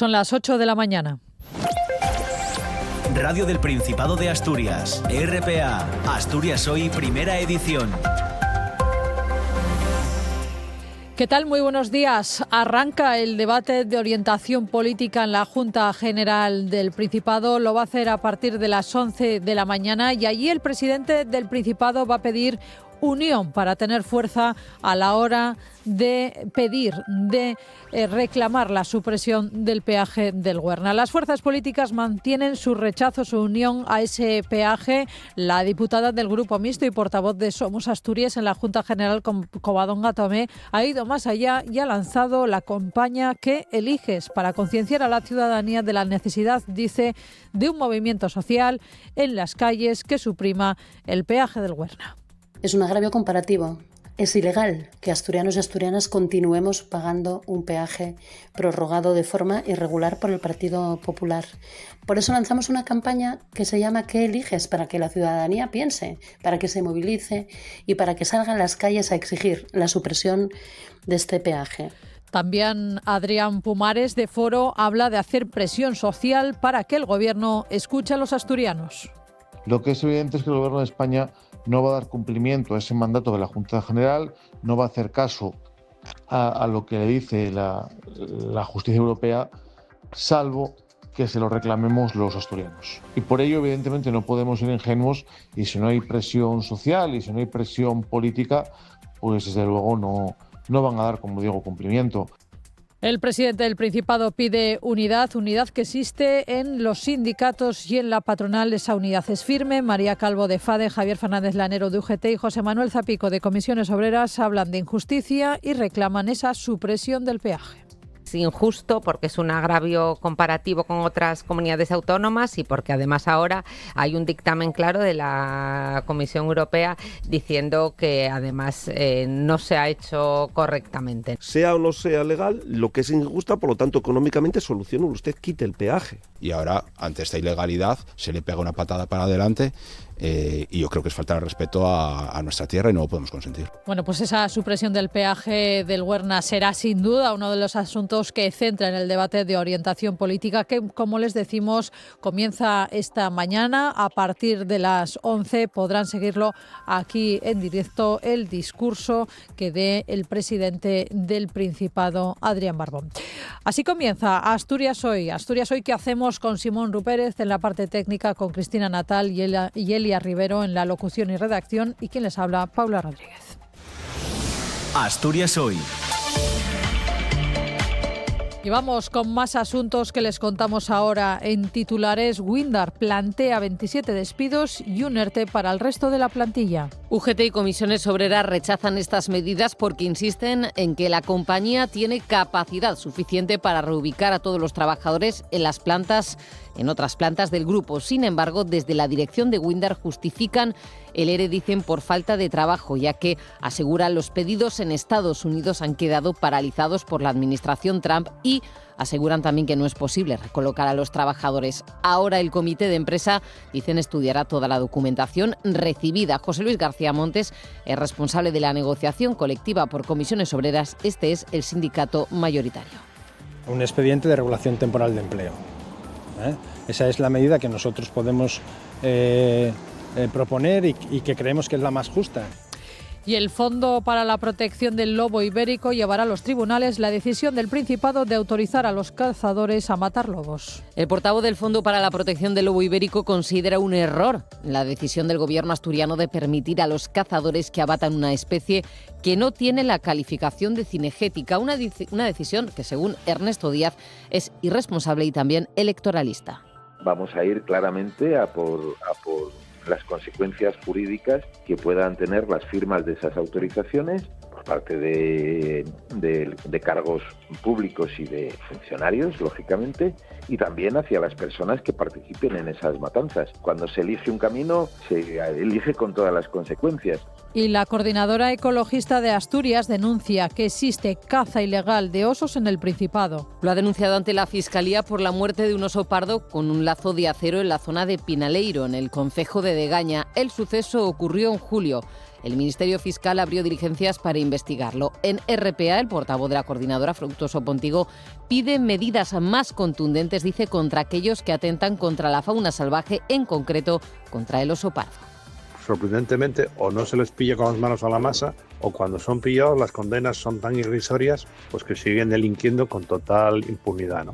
Son las 8 de la mañana. Radio del Principado de Asturias, RPA, Asturias Hoy, primera edición. ¿Qué tal? Muy buenos días. Arranca el debate de orientación política en la Junta General del Principado. Lo va a hacer a partir de las 11 de la mañana y allí el presidente del Principado va a pedir unión para tener fuerza a la hora de pedir, de reclamar la supresión del peaje del Huerna. Las fuerzas políticas mantienen su rechazo, su unión a ese peaje. La diputada del Grupo Mixto y portavoz de Somos Asturias en la Junta General, Covadonga Tomé, ha ido más allá y ha lanzado la campaña ¿Qué eliges?, para concienciar a la ciudadanía de la necesidad, dice, de un movimiento social en las calles que suprima el peaje del Huerna. Es un agravio comparativo. Es ilegal que asturianos y asturianas continuemos pagando un peaje prorrogado de forma irregular por el Partido Popular. Por eso lanzamos una campaña que se llama ¿Qué eliges?, para que la ciudadanía piense, para que se movilice y para que salgan a las calles a exigir la supresión de este peaje. También Adrián Pumares de Foro habla de hacer presión social para que el Gobierno escuche a los asturianos. Lo que es evidente es que el Gobierno de España no va a dar cumplimiento a ese mandato de la Junta General, no va a hacer caso a lo que le dice la justicia europea, salvo que se lo reclamemos los asturianos. Y por ello, evidentemente, no podemos ser ingenuos y si no hay presión social y si no hay presión política, pues desde luego no van a dar, como digo, cumplimiento. El presidente del Principado pide unidad que existe en los sindicatos y en la patronal. Esa unidad es firme. María Calvo de FADE, Javier Fernández Lanero de UGT y José Manuel Zapico de Comisiones Obreras hablan de injusticia y reclaman esa supresión del peaje. Es injusto porque es un agravio comparativo con otras comunidades autónomas y porque además ahora hay un dictamen claro de la Comisión Europea diciendo que además no se ha hecho correctamente. Sea o no sea legal, lo que es injusta, por lo tanto económicamente solucione usted, quite el peaje. Y ahora, ante esta ilegalidad, se le pega una patada para adelante. Y yo creo que es falta de respeto a nuestra tierra y no lo podemos consentir. Bueno, pues esa supresión del peaje del Huerna será sin duda uno de los asuntos que centra en el debate de orientación política que, como les decimos, comienza esta mañana. A partir de las 11 podrán seguirlo aquí en directo el discurso que dé el presidente del Principado, Adrián Barbón. Así comienza Asturias Hoy. Asturias Hoy que hacemos con Simón Rupérez en la parte técnica, con Cristina Natal y Elia Rivero en la locución y redacción y quien les habla, Paula Rodríguez. Asturias Hoy. Y vamos con más asuntos que les contamos ahora en titulares. Windar plantea 27 despidos y un ERTE para el resto de la plantilla. UGT y Comisiones Obreras rechazan estas medidas porque insisten en que la compañía tiene capacidad suficiente para reubicar a todos los trabajadores en otras plantas del grupo. Sin embargo, desde la dirección de Windar justifican el ERE, dicen, por falta de trabajo, ya que, aseguran, los pedidos en Estados Unidos han quedado paralizados por la administración Trump y aseguran también que no es posible recolocar a los trabajadores. Ahora el comité de empresa, dicen, estudiará toda la documentación recibida. José Luis García Montes es responsable de la negociación colectiva por Comisiones Obreras. Este es el sindicato mayoritario. Un expediente de regulación temporal de empleo. Esa es la medida que nosotros podemos proponer y que creemos que es la más justa. Y el Fondo para la Protección del Lobo Ibérico llevará a los tribunales la decisión del Principado de autorizar a los cazadores a matar lobos. El portavoz del Fondo para la Protección del Lobo Ibérico considera un error la decisión del gobierno asturiano de permitir a los cazadores que abatan una especie que no tiene la calificación de cinegética, una decisión que, según Ernesto Díaz, es irresponsable y también electoralista. Vamos a ir claramente a por las consecuencias jurídicas que puedan tener las firmas de esas autorizaciones por parte de cargos públicos y de funcionarios, lógicamente, y también hacia las personas que participen en esas matanzas. Cuando se elige un camino, se elige con todas las consecuencias. Y la coordinadora ecologista de Asturias denuncia que existe caza ilegal de osos en el Principado. Lo ha denunciado ante la Fiscalía por la muerte de un oso pardo con un lazo de acero en la zona de Pinaleiro, en el concejo de Degaña. El suceso ocurrió en julio. El Ministerio Fiscal abrió diligencias para investigarlo. En RPA, el portavoz de la coordinadora, Fructuoso Pontigo, pide medidas más contundentes, dice, contra aquellos que atentan contra la fauna salvaje, en concreto contra el oso pardo. Sorprendentemente, o no se les pilla con las manos a la masa, o cuando son pillados las condenas son tan irrisorias, pues que siguen delinquiendo con total impunidad, ¿no?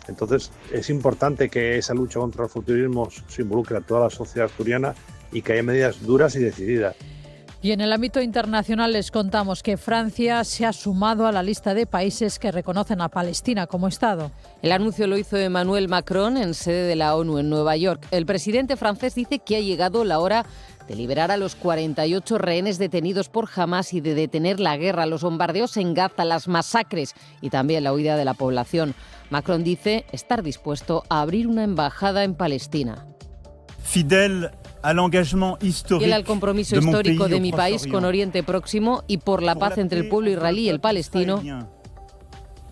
Entonces, es importante que esa lucha contra el furtivismo se involucre a toda la sociedad asturiana y que haya medidas duras y decididas. Y en el ámbito internacional les contamos que Francia se ha sumado a la lista de países que reconocen a Palestina como Estado. El anuncio lo hizo Emmanuel Macron en sede de la ONU en Nueva York. El presidente francés dice que ha llegado la hora de liberar a los 48 rehenes detenidos por Hamás y de detener la guerra, los bombardeos en Gaza, las masacres y también la huida de la población. Macron dice estar dispuesto a abrir una embajada en Palestina. Fiel al compromiso histórico de mi país con Oriente Próximo y por la paz entre el pueblo israelí y el palestino.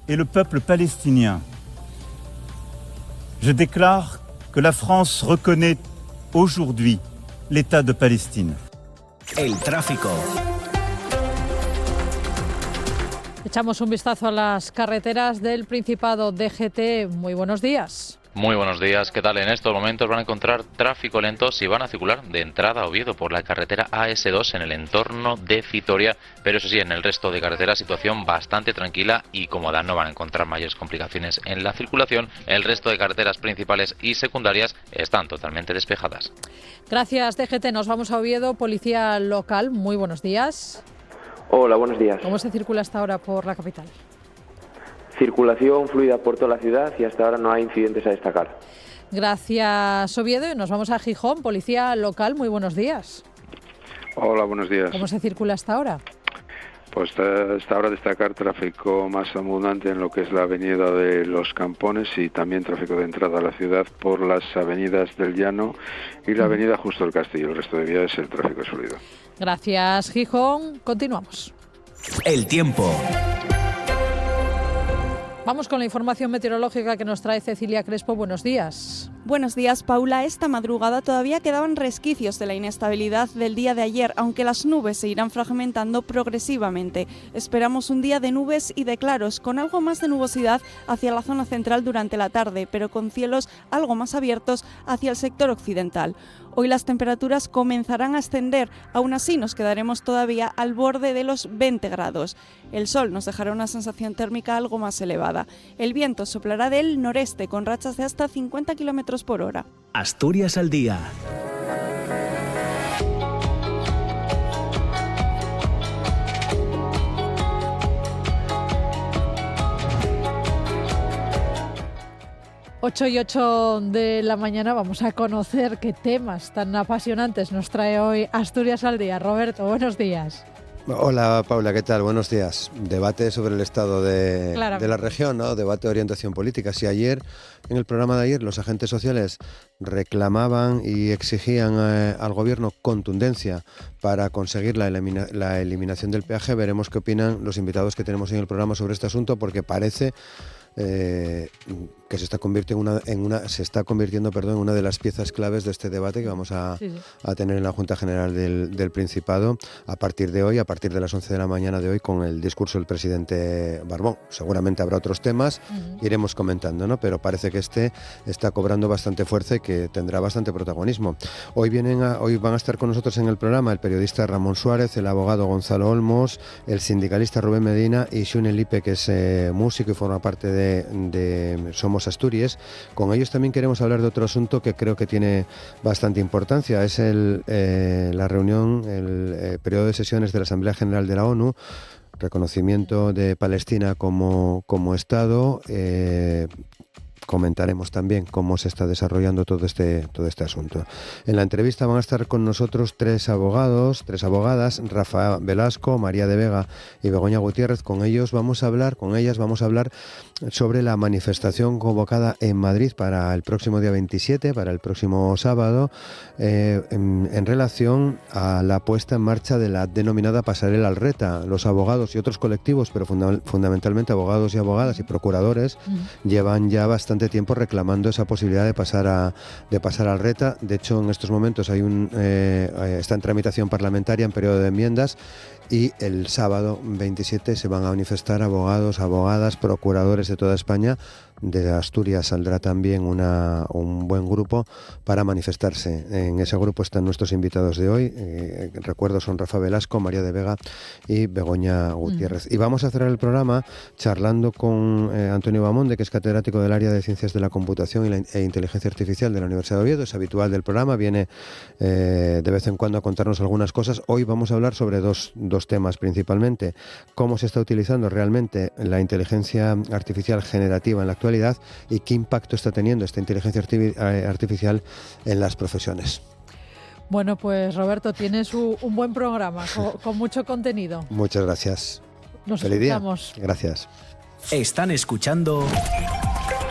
El pueblo palestinien. Je déclare que la France reconnaît aujourd'hui l'État de Palestine. El tráfico. Echamos un vistazo a las carreteras del Principado. DGT, muy buenos días. Muy buenos días, ¿qué tal? En estos momentos van a encontrar tráfico lento si van a circular de entrada a Oviedo por la carretera AS2 en el entorno de Vitoria, pero eso sí, en el resto de carreteras situación bastante tranquila y cómoda, no van a encontrar mayores complicaciones en la circulación. El resto de carreteras principales y secundarias están totalmente despejadas. Gracias, DGT. Nos vamos a Oviedo. Policía local, muy buenos días. Hola, buenos días. ¿Cómo se circula hasta ahora por la capital? Circulación fluida por toda la ciudad y hasta ahora no hay incidentes a destacar. Gracias, Oviedo. Y nos vamos a Gijón. Policía local, muy buenos días. Hola, buenos días. ¿Cómo se circula hasta ahora? Pues hasta ahora destacar tráfico más abundante en lo que es la avenida de Los Campones y también tráfico de entrada a la ciudad por las avenidas del Llano y la avenida Justo del Castillo. El resto de vías el tráfico es fluido. Gracias, Gijón. Continuamos. El tiempo. Vamos con la información meteorológica que nos trae Cecilia Crespo. Buenos días. Buenos días, Paula. Esta madrugada todavía quedaban resquicios de la inestabilidad del día de ayer, aunque las nubes se irán fragmentando progresivamente. Esperamos un día de nubes y de claros, con algo más de nubosidad hacia la zona central durante la tarde, pero con cielos algo más abiertos hacia el sector occidental. Hoy las temperaturas comenzarán a ascender, aún así nos quedaremos todavía al borde de los 20 grados. El sol nos dejará una sensación térmica algo más elevada. El viento soplará del noreste con rachas de hasta 50 km por hora. Asturias al día. Ocho y 8 de la mañana vamos a conocer qué temas tan apasionantes nos trae hoy Asturias al día. Roberto, buenos días. Hola Paula, ¿qué tal? Buenos días. Debate sobre el estado de la región, ¿no? Debate de orientación política. Si ayer, en el programa de ayer, los agentes sociales reclamaban y exigían al gobierno contundencia para conseguir la eliminación del peaje, veremos qué opinan los invitados que tenemos en el programa sobre este asunto, porque parece que se está convirtiendo en una de las piezas claves de este debate que vamos a tener en la Junta General del Principado a partir de hoy, a partir de las 11 de la mañana de hoy, con el discurso del presidente Barbón. Seguramente habrá otros temas, iremos comentando, ¿no? Pero parece que este está cobrando bastante fuerza y que tendrá bastante protagonismo. Hoy van a estar con nosotros en el programa el periodista Ramón Suárez, el abogado Gonzalo Olmos, el sindicalista Rubén Medina y Xune Lipe, que es músico y forma parte de Somos Asturias. Con ellos también queremos hablar de otro asunto que creo que tiene bastante importancia. Es la reunión, el periodo de sesiones de la Asamblea General de la ONU, reconocimiento de Palestina como Estado. Comentaremos también cómo se está desarrollando todo este asunto. En la entrevista van a estar con nosotros tres abogadas, Rafa Velasco, María de Vega y Begoña Gutiérrez. Con ellas vamos a hablar sobre la manifestación convocada en Madrid para el próximo día 27, para el próximo sábado, en relación a la puesta en marcha de la denominada Pasarela al Reta. Los abogados y otros colectivos, pero fundamentalmente abogados y abogadas y procuradores, llevan ya bastante bastante tiempo reclamando esa posibilidad de pasar al RETA. De hecho, en estos momentos está en tramitación parlamentaria en periodo de enmiendas, y el sábado 27 se van a manifestar abogados, abogadas, procuradores de toda España. De Asturias saldrá también un buen grupo para manifestarse. En ese grupo están nuestros invitados de hoy. Recuerdo, son Rafa Velasco, María de Vega y Begoña Gutiérrez. Y vamos a cerrar el programa charlando con Antonio Bamonde, que es catedrático del área de Ciencias de la Computación e Inteligencia Artificial de la Universidad de Oviedo. Es habitual del programa, viene de vez en cuando a contarnos algunas cosas. Hoy vamos a hablar sobre dos temas principalmente: cómo se está utilizando realmente la inteligencia artificial generativa en la actualidad y qué impacto está teniendo esta inteligencia artificial en las profesiones. Bueno, pues Roberto, tienes un buen programa con mucho contenido. Muchas gracias. Nos Feliz escuchamos. Día. Gracias. Están escuchando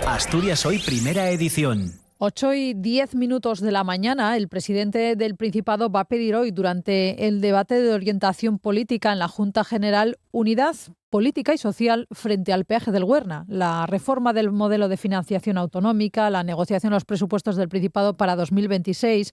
Asturias Hoy, primera edición. 8:10 de la mañana, el presidente del Principado va a pedir hoy, durante el debate de orientación política en la Junta General, unidad política y social frente al peaje del Güerna, la reforma del modelo de financiación autonómica, la negociación de los presupuestos del Principado para 2026,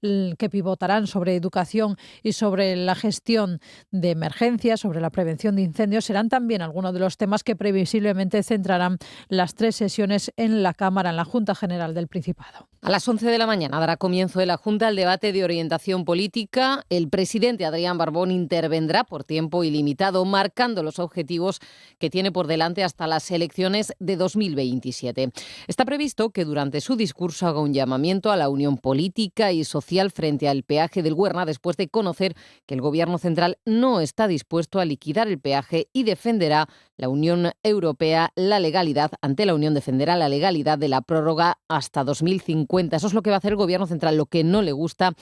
que pivotarán sobre educación y sobre la gestión de emergencias, sobre la prevención de incendios, serán también algunos de los temas que previsiblemente centrarán las 3 sesiones en la Cámara, en la Junta General del Principado. A las 11 de la mañana dará comienzo de la Junta el debate de orientación política. El presidente Adrián Barbón intervendrá por tiempo ilimitado, marcando los objetivos que tiene por delante hasta las elecciones de 2027. Está previsto que durante su discurso haga un llamamiento a la unión política y social frente al peaje del Güerna, después de conocer que el Gobierno central no está dispuesto a liquidar el peaje y defenderá la Unión Europea la legalidad, ante la Unión defenderá la legalidad de la prórroga hasta 2050. Eso es lo que va a hacer el Gobierno central, lo que no le gusta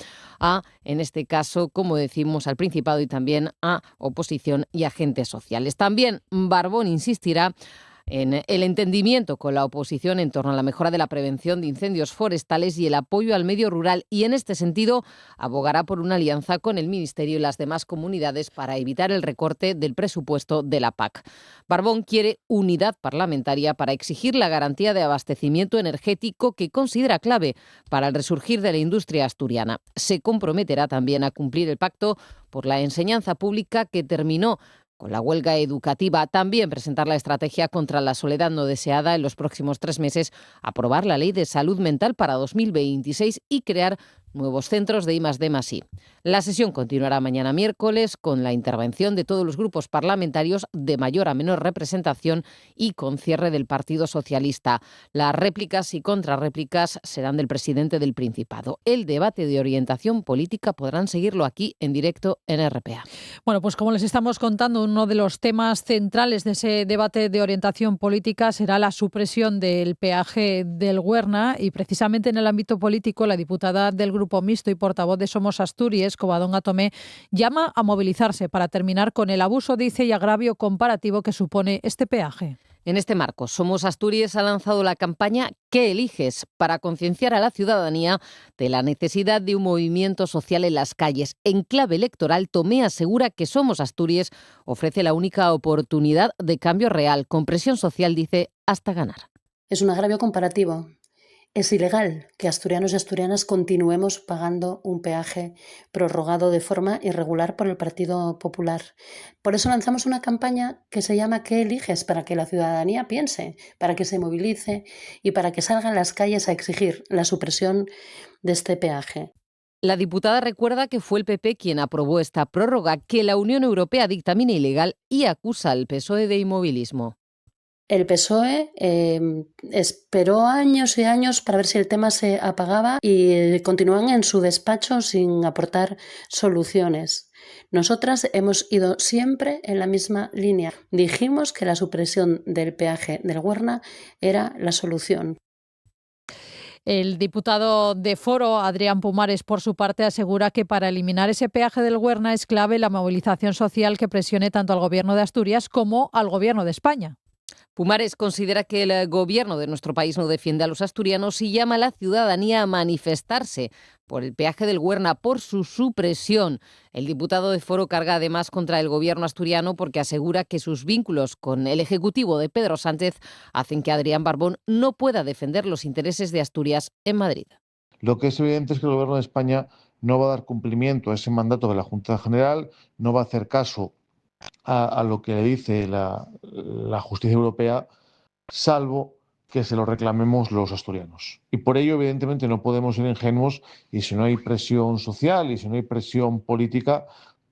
en este caso, como decimos, al Principado y también a oposición y agentes sociales. También Barbón insistirá en el entendimiento con la oposición en torno a la mejora de la prevención de incendios forestales y el apoyo al medio rural, y en este sentido abogará por una alianza con el Ministerio y las demás comunidades para evitar el recorte del presupuesto de la PAC. Barbón quiere unidad parlamentaria para exigir la garantía de abastecimiento energético que considera clave para el resurgir de la industria asturiana. Se comprometerá también a cumplir el pacto por la enseñanza pública que terminó con la huelga educativa, también presentar la estrategia contra la soledad no deseada en los próximos 3 meses, aprobar la Ley de Salud Mental para 2026 y crear nuevos centros de I+D+I. La sesión continuará mañana miércoles con la intervención de todos los grupos parlamentarios de mayor a menor representación y con cierre del Partido Socialista. Las réplicas y contrarréplicas serán del presidente del Principado. El debate de orientación política podrán seguirlo aquí en directo en RPA. Bueno, pues como les estamos contando, uno de los temas centrales de ese debate de orientación política será la supresión del peaje del Güerna, y precisamente en el ámbito político la diputada del Grupo Mixto y portavoz de Somos Asturias, Covadonga Tomé, llama a movilizarse para terminar con el abuso, dice, y agravio comparativo que supone este peaje. En este marco, Somos Asturias ha lanzado la campaña ¿Qué eliges?, para concienciar a la ciudadanía de la necesidad de un movimiento social en las calles. En clave electoral, Tomé asegura que Somos Asturias ofrece la única oportunidad de cambio real, con presión social, dice, hasta ganar. Es un agravio comparativo. Es ilegal que asturianos y asturianas continuemos pagando un peaje prorrogado de forma irregular por el Partido Popular. Por eso lanzamos una campaña que se llama ¿Qué eliges?, para que la ciudadanía piense, para que se movilice y para que salga a las calles a exigir la supresión de este peaje. La diputada recuerda que fue el PP quien aprobó esta prórroga, que la Unión Europea dictamina ilegal, y acusa al PSOE de inmovilismo. El PSOE esperó años y años para ver si el tema se apagaba y continúan en su despacho sin aportar soluciones. Nosotras hemos ido siempre en la misma línea. Dijimos que la supresión del peaje del Güerna era la solución. El diputado de Foro, Adrián Pumares, por su parte, asegura que para eliminar ese peaje del Güerna es clave la movilización social que presione tanto al Gobierno de Asturias como al Gobierno de España. Pumares considera que el gobierno de nuestro país no defiende a los asturianos y llama a la ciudadanía a manifestarse por el peaje del Güerna, por su supresión. El diputado de Foro carga además contra el gobierno asturiano porque asegura que sus vínculos con el ejecutivo de Pedro Sánchez hacen que Adrián Barbón no pueda defender los intereses de Asturias en Madrid. Lo que es evidente es que el gobierno de España no va a dar cumplimiento a ese mandato de la Junta General, no va a hacer caso a lo que le dice la justicia europea, salvo que se lo reclamemos los asturianos. Y por ello, evidentemente, no podemos ser ingenuos, y si no hay presión social y si no hay presión política,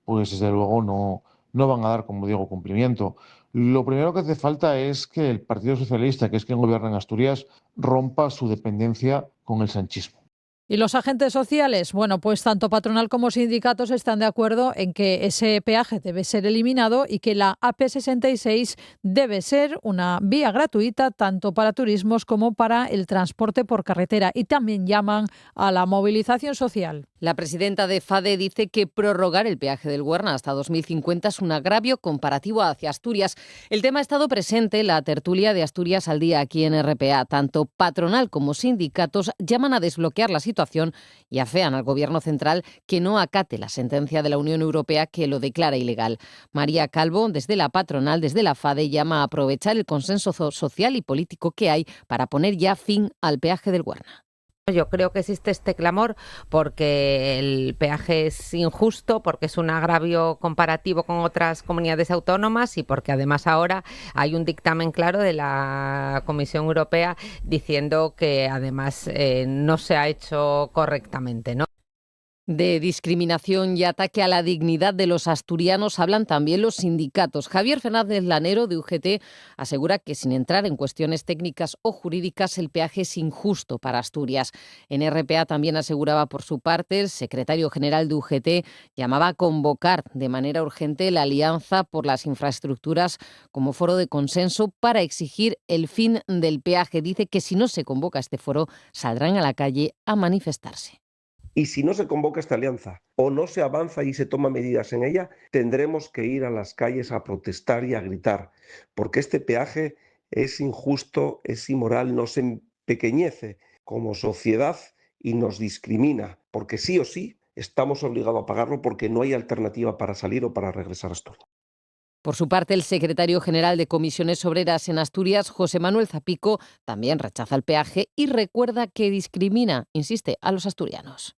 pues desde luego no van a dar, como digo, cumplimiento. Lo primero que hace falta es que el Partido Socialista, que es quien gobierna en Asturias, rompa su dependencia con el sanchismo. ¿Y los agentes sociales? Bueno, pues tanto patronal como sindicatos están de acuerdo en que ese peaje debe ser eliminado y que la AP66 debe ser una vía gratuita tanto para turismos como para el transporte por carretera, y también llaman a la movilización social. La presidenta de FADE dice que prorrogar el peaje del Güerna hasta 2050 es un agravio comparativo hacia Asturias. El tema ha estado presente en la tertulia de Asturias al Día aquí en RPA. Tanto patronal como sindicatos llaman a desbloquear la situación y afean al Gobierno central que no acate la sentencia de la Unión Europea que lo declara ilegal. María Calvo, desde la patronal, desde la FADE, llama a aprovechar el consenso social y político que hay para poner ya fin al peaje del Güerna. Yo creo que existe este clamor porque el peaje es injusto, porque es un agravio comparativo con otras comunidades autónomas y porque además ahora hay un dictamen claro de la Comisión Europea diciendo que además no se ha hecho correctamente, ¿no? De discriminación y ataque a la dignidad de los asturianos hablan también los sindicatos. Javier Fernández Lanero, de UGT, asegura que sin entrar en cuestiones técnicas o jurídicas, el peaje es injusto para Asturias. En RPA también aseguraba por su parte, el secretario general de UGT llamaba a convocar de manera urgente la Alianza por las Infraestructuras como foro de consenso para exigir el fin del peaje. Dice que si no se convoca este foro, saldrán a la calle a manifestarse. Y si no se convoca esta alianza o no se avanza y se toman medidas en ella, tendremos que ir a las calles a protestar y a gritar, porque este peaje es injusto, es inmoral, nos empequeñece como sociedad y nos discrimina, porque sí o sí estamos obligados a pagarlo porque no hay alternativa para salir o para regresar a Asturias. Por su parte, el secretario general de Comisiones Obreras en Asturias, José Manuel Zapico, también rechaza el peaje y recuerda que discrimina, insiste, a los asturianos.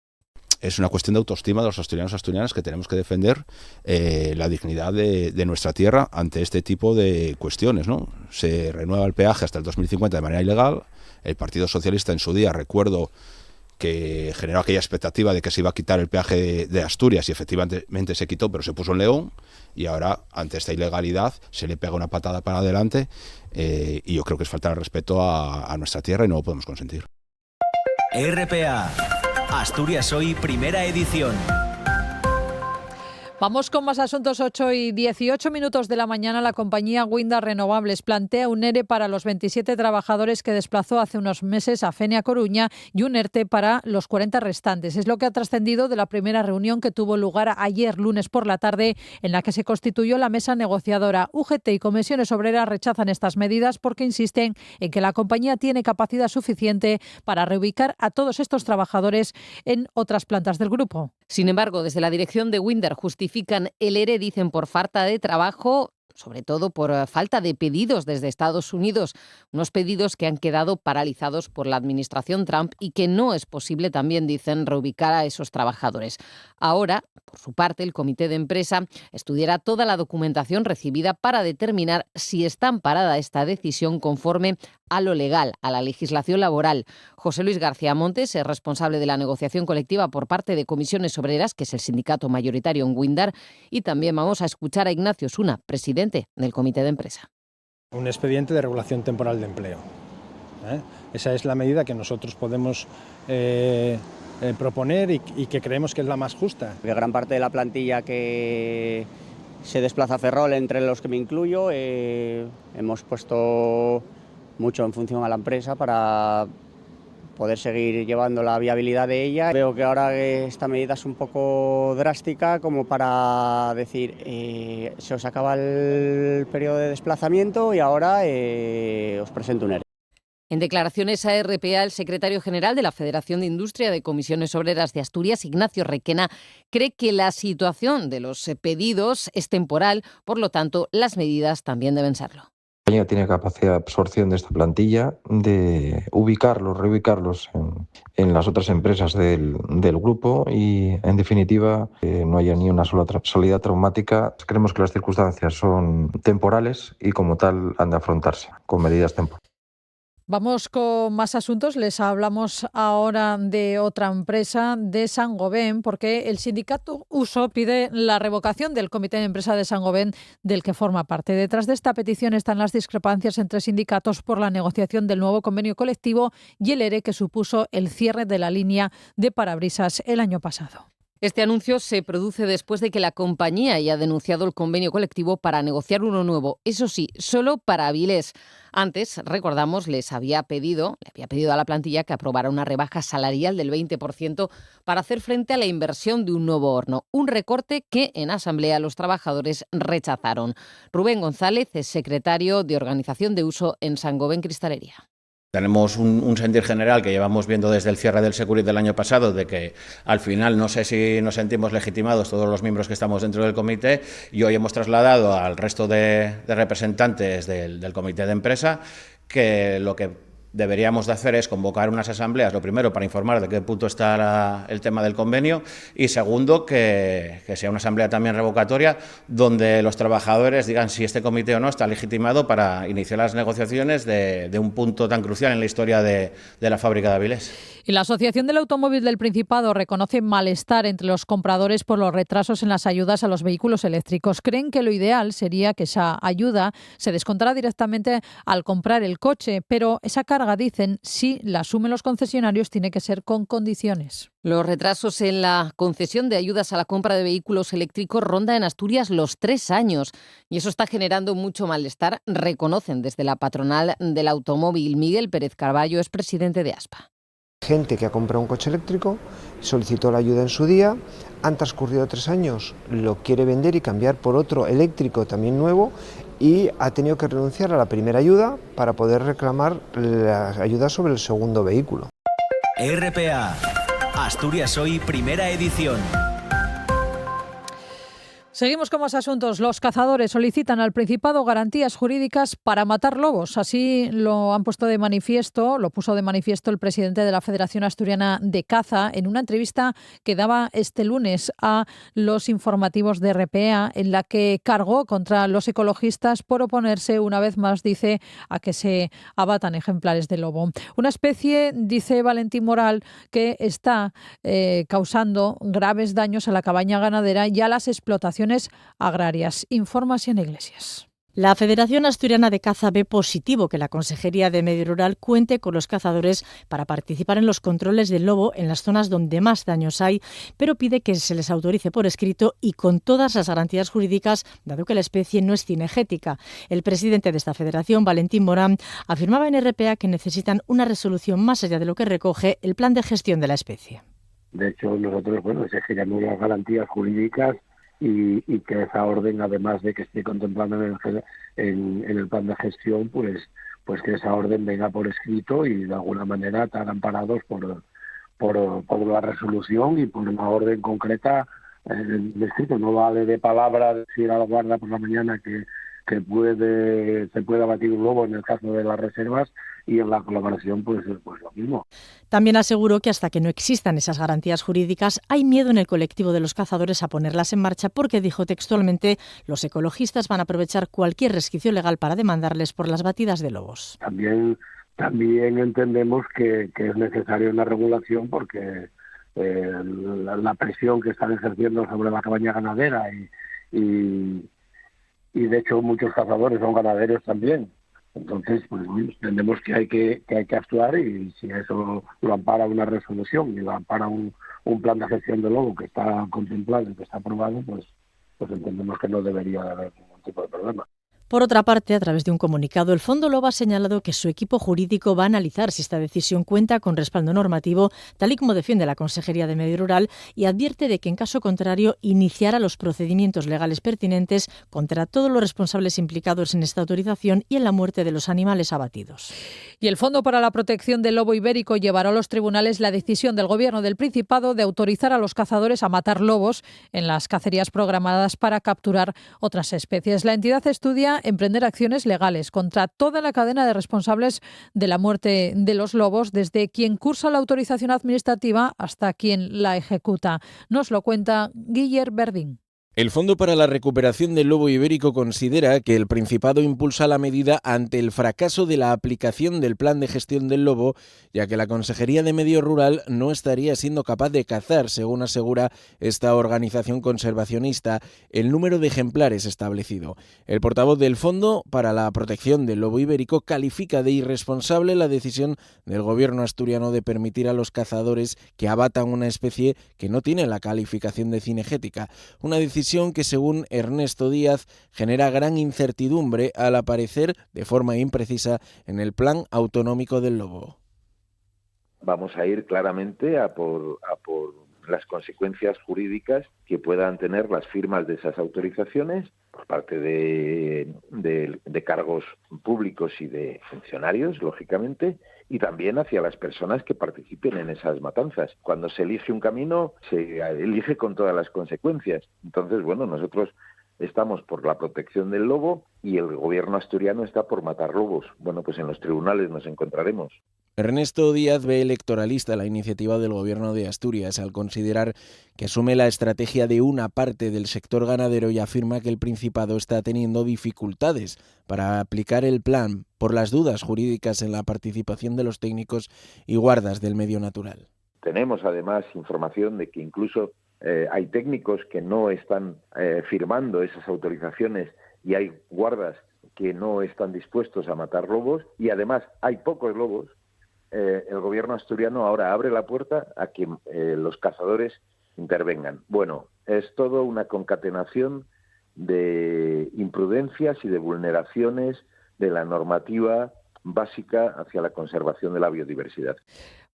Es una cuestión de autoestima de los asturianos y asturianas que tenemos que defender la dignidad de nuestra tierra ante este tipo de cuestiones, ¿no? Se renueva el peaje hasta el 2050 de manera ilegal. El Partido Socialista en su día, recuerdo, que generó aquella expectativa de que se iba a quitar el peaje de Asturias y efectivamente se quitó, pero se puso en León, y ahora ante esta ilegalidad se le pega una patada para adelante y yo creo que es faltar el respeto a nuestra tierra y no lo podemos consentir. RPA, Asturias Hoy, primera edición. Vamos con más asuntos. 8:18 de la mañana. La compañía Windar Renovables plantea un ERE para los 27 trabajadores que desplazó hace unos meses a Fene a Coruña y un ERTE para los 40 restantes. Es lo que ha trascendido de la primera reunión que tuvo lugar ayer lunes por la tarde, en la que se constituyó la mesa negociadora. UGT y Comisiones Obreras rechazan estas medidas porque insisten en que la compañía tiene capacidad suficiente para reubicar a todos estos trabajadores en otras plantas del grupo. Sin embargo, desde la dirección de Windar justifican el ERE, dicen, por falta de trabajo, sobre todo por falta de pedidos desde Estados Unidos, unos pedidos que han quedado paralizados por la administración Trump y que no es posible, también dicen, reubicar a esos trabajadores. Ahora, por su parte, el comité de empresa estudiará toda la documentación recibida para determinar si está amparada esta decisión conforme a lo legal, a la legislación laboral. José Luis García Montes es responsable de la negociación colectiva por parte de Comisiones Obreras, que es el sindicato mayoritario en Windar, y también vamos a escuchar a Ignacio Suna, presidente del comité de empresa. Un expediente de regulación temporal de empleo. Esa es la medida que nosotros podemos proponer y que creemos que es la más justa. Gran parte de la plantilla que se desplaza a Ferrol, entre los que me incluyo, hemos puesto mucho en función a la empresa para poder seguir llevando la viabilidad de ella. Veo que ahora esta medida es un poco drástica como para decir se os acaba el periodo de desplazamiento y ahora os presento un ERE. En declaraciones a RPA, el secretario general de la Federación de Industria de Comisiones Obreras de Asturias, Ignacio Requena, cree que la situación de los pedidos es temporal, por lo tanto, las medidas también deben serlo. La compañía tiene capacidad de absorción de esta plantilla, de reubicarlos en las otras empresas del grupo y, en definitiva, no haya ni una sola salida traumática. Creemos que las circunstancias son temporales y, como tal, han de afrontarse con medidas temporales. Vamos con más asuntos. Les hablamos ahora de otra empresa, de Saint-Gobain, porque el sindicato USO pide la revocación del comité de empresa de Saint-Gobain del que forma parte. Detrás de esta petición están las discrepancias entre sindicatos por la negociación del nuevo convenio colectivo y el ERE que supuso el cierre de la línea de parabrisas el año pasado. Este anuncio se produce después de que la compañía haya denunciado el convenio colectivo para negociar uno nuevo, eso sí, solo para Avilés. Antes, recordamos, le había pedido a la plantilla que aprobara una rebaja salarial del 20% para hacer frente a la inversión de un nuevo horno, un recorte que en asamblea los trabajadores rechazaron. Rubén González es secretario de Organización de Uso en Saint-Gobain Cristalería. Tenemos un sentir general que llevamos viendo desde el cierre del Securit del año pasado, de que al final no sé si nos sentimos legitimados todos los miembros que estamos dentro del comité, y hoy hemos trasladado al resto de representantes del comité de empresa que lo que deberíamos de hacer es convocar unas asambleas, lo primero, para informar de qué punto está el tema del convenio, y segundo, que sea una asamblea también revocatoria, donde los trabajadores digan si este comité o no está legitimado para iniciar las negociaciones de un punto tan crucial en la historia de la fábrica de Avilés. Y la Asociación del Automóvil del Principado reconoce malestar entre los compradores por los retrasos en las ayudas a los vehículos eléctricos. Creen que lo ideal sería que esa ayuda se descontara directamente al comprar el coche, pero esa carga, dicen, si la asumen los concesionarios, tiene que ser con condiciones. Los retrasos en la concesión de ayudas a la compra de vehículos eléctricos ronda en Asturias los 3 años y eso está generando mucho malestar, reconocen desde la patronal del automóvil. Miguel Pérez Carballo es presidente de ASPA. Gente que ha comprado un coche eléctrico, solicitó la ayuda en su día, han transcurrido 3 años, lo quiere vender y cambiar por otro eléctrico también nuevo y ha tenido que renunciar a la primera ayuda para poder reclamar la ayuda sobre el segundo vehículo. RPA, Asturias Hoy, primera edición. Seguimos con más asuntos. Los cazadores solicitan al Principado garantías jurídicas para matar lobos. Así lo puso de manifiesto el presidente de la Federación Asturiana de Caza en una entrevista que daba este lunes a los informativos de RPA, en la que cargó contra los ecologistas por oponerse, una vez más, dice, a que se abatan ejemplares de lobo. Una especie, dice Valentín Moral, que está causando graves daños a la cabaña ganadera y a las explotaciones agrarias. Informa Siena Iglesias. La Federación Asturiana de Caza ve positivo que la Consejería de Medio Rural cuente con los cazadores para participar en los controles del lobo en las zonas donde más daños hay, pero pide que se les autorice por escrito y con todas las garantías jurídicas, dado que la especie no es cinegética. El presidente de esta federación, Valentín Morán, afirmaba en RPA que necesitan una resolución más allá de lo que recoge el plan de gestión de la especie. De hecho, nosotros exigiremos las garantías jurídicas y que esa orden, además de que esté contemplando en el plan de gestión, pues que esa orden venga por escrito y de alguna manera estar amparados por la resolución y por una orden concreta de escrito. No vale de palabra decir a la guarda por la mañana que se puede abatir un lobo en el caso de las reservas, y en la colaboración pues lo mismo. También aseguró que hasta que no existan esas garantías jurídicas hay miedo en el colectivo de los cazadores a ponerlas en marcha porque, dijo textualmente, los ecologistas van a aprovechar cualquier resquicio legal para demandarles por las batidas de lobos. También entendemos que es necesaria una regulación porque la presión que están ejerciendo sobre la cabaña ganadera y de hecho muchos cazadores son ganaderos también. Entonces, entendemos que hay que actuar, y si eso lo ampara una resolución y lo ampara un plan de gestión de lobo que está contemplado y que está aprobado, pues entendemos que no debería haber ningún tipo de problema. Por otra parte, a través de un comunicado, el Fondo Lobo ha señalado que su equipo jurídico va a analizar si esta decisión cuenta con respaldo normativo, tal y como defiende la Consejería de Medio Rural, y advierte de que, en caso contrario, iniciará los procedimientos legales pertinentes contra todos los responsables implicados en esta autorización y en la muerte de los animales abatidos. Y el Fondo para la Protección del Lobo Ibérico llevará a los tribunales la decisión del Gobierno del Principado de autorizar a los cazadores a matar lobos en las cacerías programadas para capturar otras especies. La entidad estudia emprender acciones legales contra toda la cadena de responsables de la muerte de los lobos, desde quien cursa la autorización administrativa hasta quien la ejecuta. Nos lo cuenta Guiller Verdín. El Fondo para la Recuperación del Lobo Ibérico considera que el Principado impulsa la medida ante el fracaso de la aplicación del Plan de Gestión del Lobo, ya que la Consejería de Medio Rural no estaría siendo capaz de cazar, según asegura esta organización conservacionista, el número de ejemplares establecido. El portavoz del Fondo para la Protección del Lobo Ibérico califica de irresponsable la decisión del gobierno asturiano de permitir a los cazadores que abatan una especie que no tiene la calificación de cinegética, una decisión que, según Ernesto Díaz, genera gran incertidumbre al aparecer de forma imprecisa en el Plan Autonómico del Lobo. Vamos a ir claramente a por las consecuencias jurídicas que puedan tener las firmas de esas autorizaciones por parte de cargos públicos y de funcionarios, lógicamente, y también hacia las personas que participen en esas matanzas. Cuando se elige un camino, se elige con todas las consecuencias. Entonces, bueno, nosotros estamos por la protección del lobo y el gobierno asturiano está por matar lobos. Bueno, pues en los tribunales nos encontraremos. Ernesto Díaz ve electoralista la iniciativa del Gobierno de Asturias al considerar que asume la estrategia de una parte del sector ganadero y afirma que el Principado está teniendo dificultades para aplicar el plan por las dudas jurídicas en la participación de los técnicos y guardas del medio natural. Tenemos además información de que incluso hay técnicos que no están firmando esas autorizaciones y hay guardas que no están dispuestos a matar lobos y además hay pocos lobos. El gobierno asturiano ahora abre la puerta a que los cazadores intervengan. Bueno, es todo una concatenación de imprudencias y de vulneraciones de la normativa básica hacia la conservación de la biodiversidad.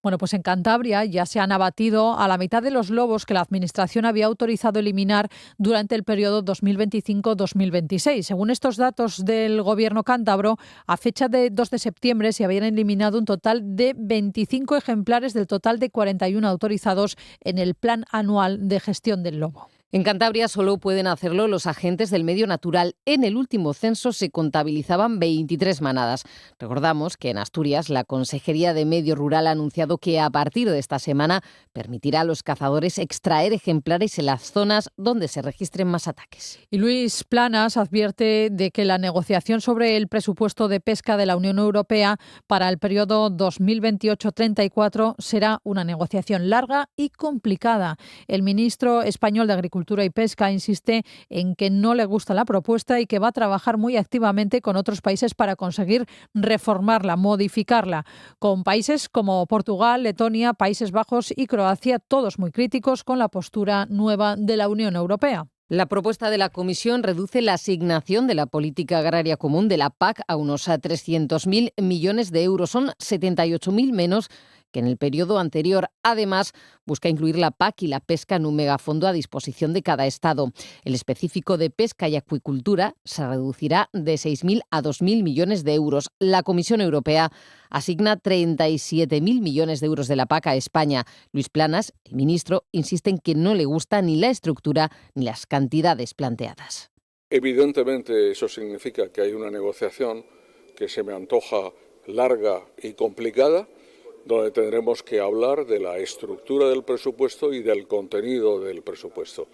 Bueno, pues en Cantabria ya se han abatido a la mitad de los lobos que la Administración había autorizado eliminar durante el periodo 2025-2026. Según estos datos del Gobierno cántabro, a fecha de 2 de septiembre se habían eliminado un total de 25 ejemplares del total de 41 autorizados en el Plan Anual de Gestión del Lobo. En Cantabria solo pueden hacerlo los agentes del medio natural. En el último censo se contabilizaban 23 manadas. Recordamos que en Asturias la Consejería de Medio Rural ha anunciado que a partir de esta semana permitirá a los cazadores extraer ejemplares en las zonas donde se registren más ataques. Y Luis Planas advierte de que la negociación sobre el presupuesto de pesca de la Unión Europea para el periodo 2028-34 será una negociación larga y complicada. El ministro español de Agricultura y Pesca insiste en que no le gusta la propuesta y que va a trabajar muy activamente con otros países para conseguir reformarla, modificarla, con países como Portugal, Letonia, Países Bajos y Croacia, todos muy críticos con la postura nueva de la Unión Europea. La propuesta de la Comisión reduce la asignación de la política agraria común de la PAC a unos 300.000 millones de euros. Son 78.000 menos que en el periodo anterior. Además, busca incluir la PAC y la pesca en un megafondo a disposición de cada Estado. El específico de pesca y acuicultura se reducirá de 6.000 a 2.000 millones de euros. La Comisión Europea asigna 37.000 millones de euros de la PAC a España. Luis Planas, el ministro, insiste en que no le gusta ni la estructura ni las cantidades planteadas. Evidentemente eso significa que hay una negociación que se me antoja larga y complicada, donde tendremos que hablar de la estructura del presupuesto y del contenido del presupuesto.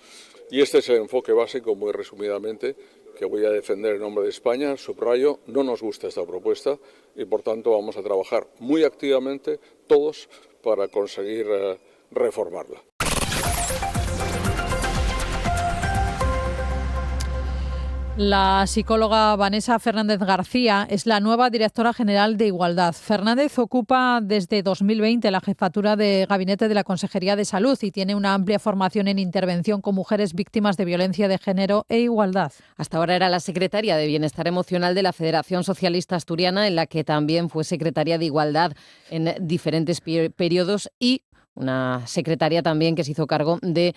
Y este es el enfoque básico, muy resumidamente, que voy a defender en nombre de España. Subrayo, no nos gusta esta propuesta y, por tanto, vamos a trabajar muy activamente todos para conseguir reformarla. La psicóloga Vanessa Fernández García es la nueva directora general de Igualdad. Fernández ocupa desde 2020 la jefatura de gabinete de la Consejería de Salud y tiene una amplia formación en intervención con mujeres víctimas de violencia de género e igualdad. Hasta ahora era la secretaria de Bienestar Emocional de la Federación Socialista Asturiana, en la que también fue secretaria de Igualdad en diferentes periodos, y una secretaria también que se hizo cargo del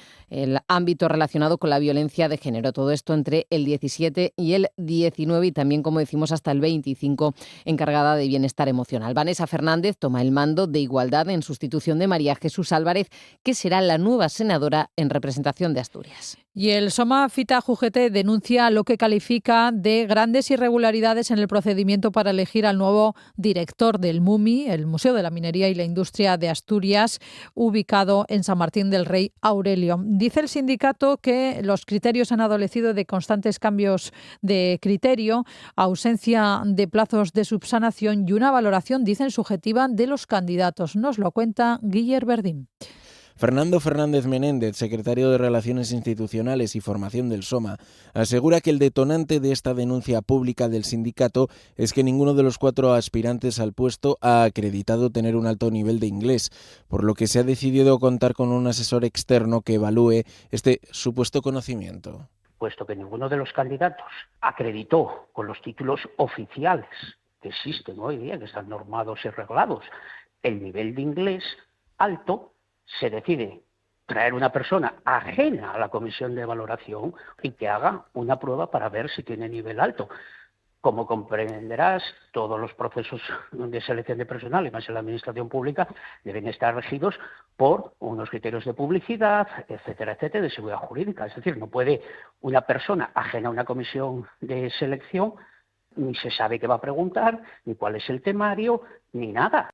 ámbito relacionado con la violencia de género. Todo esto entre el 17 y el 19 y también, como decimos, hasta el 25 encargada de bienestar emocional. Vanessa Fernández toma el mando de Igualdad en sustitución de María Jesús Álvarez, que será la nueva senadora en representación de Asturias. Y el Soma Fita UGT denuncia lo que califica de grandes irregularidades en el procedimiento para elegir al nuevo director del MUMI, el Museo de la Minería y la Industria de Asturias, ubicado en San Martín del Rey Aurelio. Dice el sindicato que los criterios han adolecido de constantes cambios de criterio, ausencia de plazos de subsanación y una valoración, dicen, subjetiva de los candidatos. Nos lo cuenta Guiller Verdín. Fernando Fernández Menéndez, secretario de Relaciones Institucionales y Formación del SOMA, asegura que el detonante de esta denuncia pública del sindicato es que ninguno de los 4 aspirantes al puesto ha acreditado tener un alto nivel de inglés, por lo que se ha decidido contar con un asesor externo que evalúe este supuesto conocimiento. Puesto que ninguno de los candidatos acreditó con los títulos oficiales que existen hoy día, que están normados y reglados, el nivel de inglés alto, se decide traer una persona ajena a la comisión de valoración y que haga una prueba para ver si tiene nivel alto. Como comprenderás, todos los procesos de selección de personal, y más en la administración pública, deben estar regidos por unos criterios de publicidad, etcétera, etcétera, de seguridad jurídica. Es decir, no puede una persona ajena a una comisión de selección, ni se sabe qué va a preguntar, ni cuál es el temario, ni nada.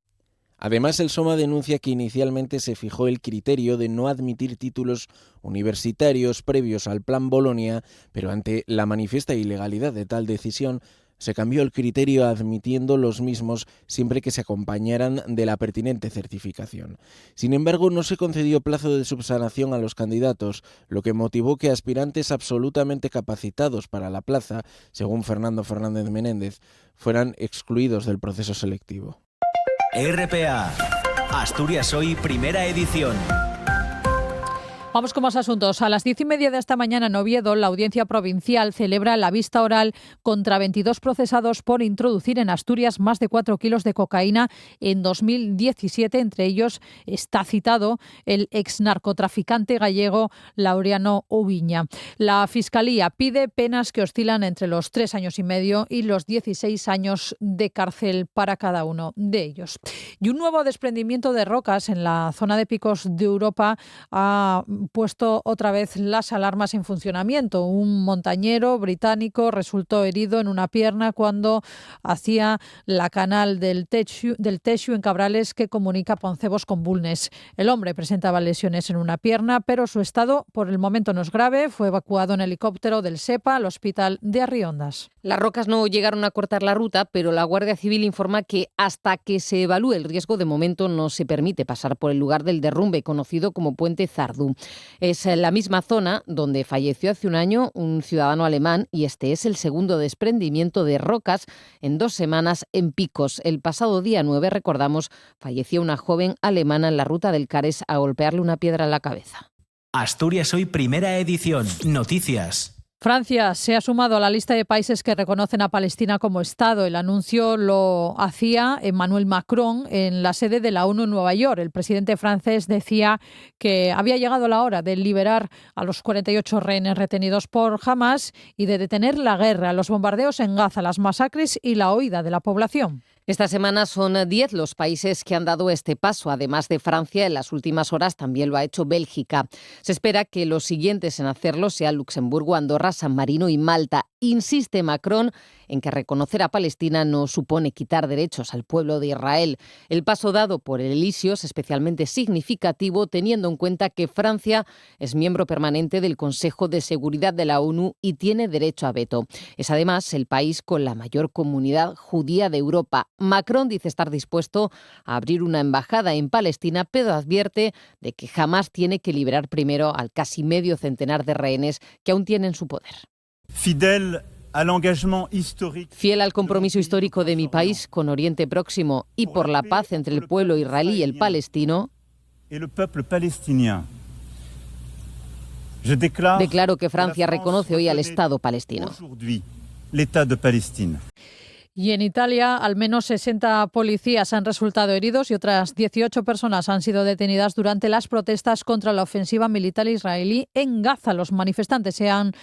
Además, el SOMA denuncia que inicialmente se fijó el criterio de no admitir títulos universitarios previos al Plan Bolonia, pero ante la manifiesta ilegalidad de tal decisión, se cambió el criterio admitiendo los mismos siempre que se acompañaran de la pertinente certificación. Sin embargo, no se concedió plazo de subsanación a los candidatos, lo que motivó que aspirantes absolutamente capacitados para la plaza, según Fernando Fernández Menéndez, fueran excluidos del proceso selectivo. RPA, Asturias Hoy, primera edición. Vamos con más asuntos. A las 10:30 de esta mañana en Oviedo, la Audiencia Provincial celebra la vista oral contra 22 procesados por introducir en Asturias más de 4 kilos de cocaína en 2017. Entre ellos está citado el exnarcotraficante gallego Laureano Ubiña. La Fiscalía pide penas que oscilan entre los 3 años y medio y los 16 años de cárcel para cada uno de ellos. Y un nuevo desprendimiento de rocas en la zona de Picos de Europa ha puesto otra vez las alarmas en funcionamiento. Un montañero británico resultó herido en una pierna cuando hacía la canal del Texu en Cabrales, que comunica Poncebos con Bulnes. El hombre presentaba lesiones en una pierna, pero su estado por el momento no es grave. Fue evacuado en helicóptero del SEPA al hospital de Arriondas. Las rocas no llegaron a cortar la ruta, pero la Guardia Civil informa que hasta que se evalúe el riesgo, de momento no se permite pasar por el lugar del derrumbe, conocido como Puente Zardú. Es la misma zona donde falleció hace un año un ciudadano alemán, y este es el segundo desprendimiento de rocas en 2 semanas en Picos. El pasado día 9, recordamos, falleció una joven alemana en la ruta del Cares a golpearle una piedra en la cabeza. Asturias Hoy, primera edición. Noticias. Francia se ha sumado a la lista de países que reconocen a Palestina como Estado. El anuncio lo hacía Emmanuel Macron en la sede de la ONU en Nueva York. El presidente francés decía que había llegado la hora de liberar a los 48 rehenes retenidos por Hamás y de detener la guerra, los bombardeos en Gaza, las masacres y la huida de la población. Esta semana son 10 los países que han dado este paso. Además de Francia, en las últimas horas también lo ha hecho Bélgica. Se espera que los siguientes en hacerlo sean Luxemburgo, Andorra, San Marino y Malta. Insiste Macron en que reconocer a Palestina no supone quitar derechos al pueblo de Israel. El paso dado por el Elíseo es especialmente significativo teniendo en cuenta que Francia es miembro permanente del Consejo de Seguridad de la ONU y tiene derecho a veto. Es además el país con la mayor comunidad judía de Europa. Macron dice estar dispuesto a abrir una embajada en Palestina, pero advierte de que Hamás tiene que liberar primero al casi medio centenar de rehenes que aún tienen su poder. Fidèle Fiel al compromiso histórico de mi país con Oriente Próximo y por la paz entre el pueblo israelí y el palestino, declaro que Francia reconoce hoy al Estado palestino. Y en Italia, al menos 60 policías han resultado heridos y otras 18 personas han sido detenidas durante las protestas contra la ofensiva militar israelí en Gaza. Las manifestaciones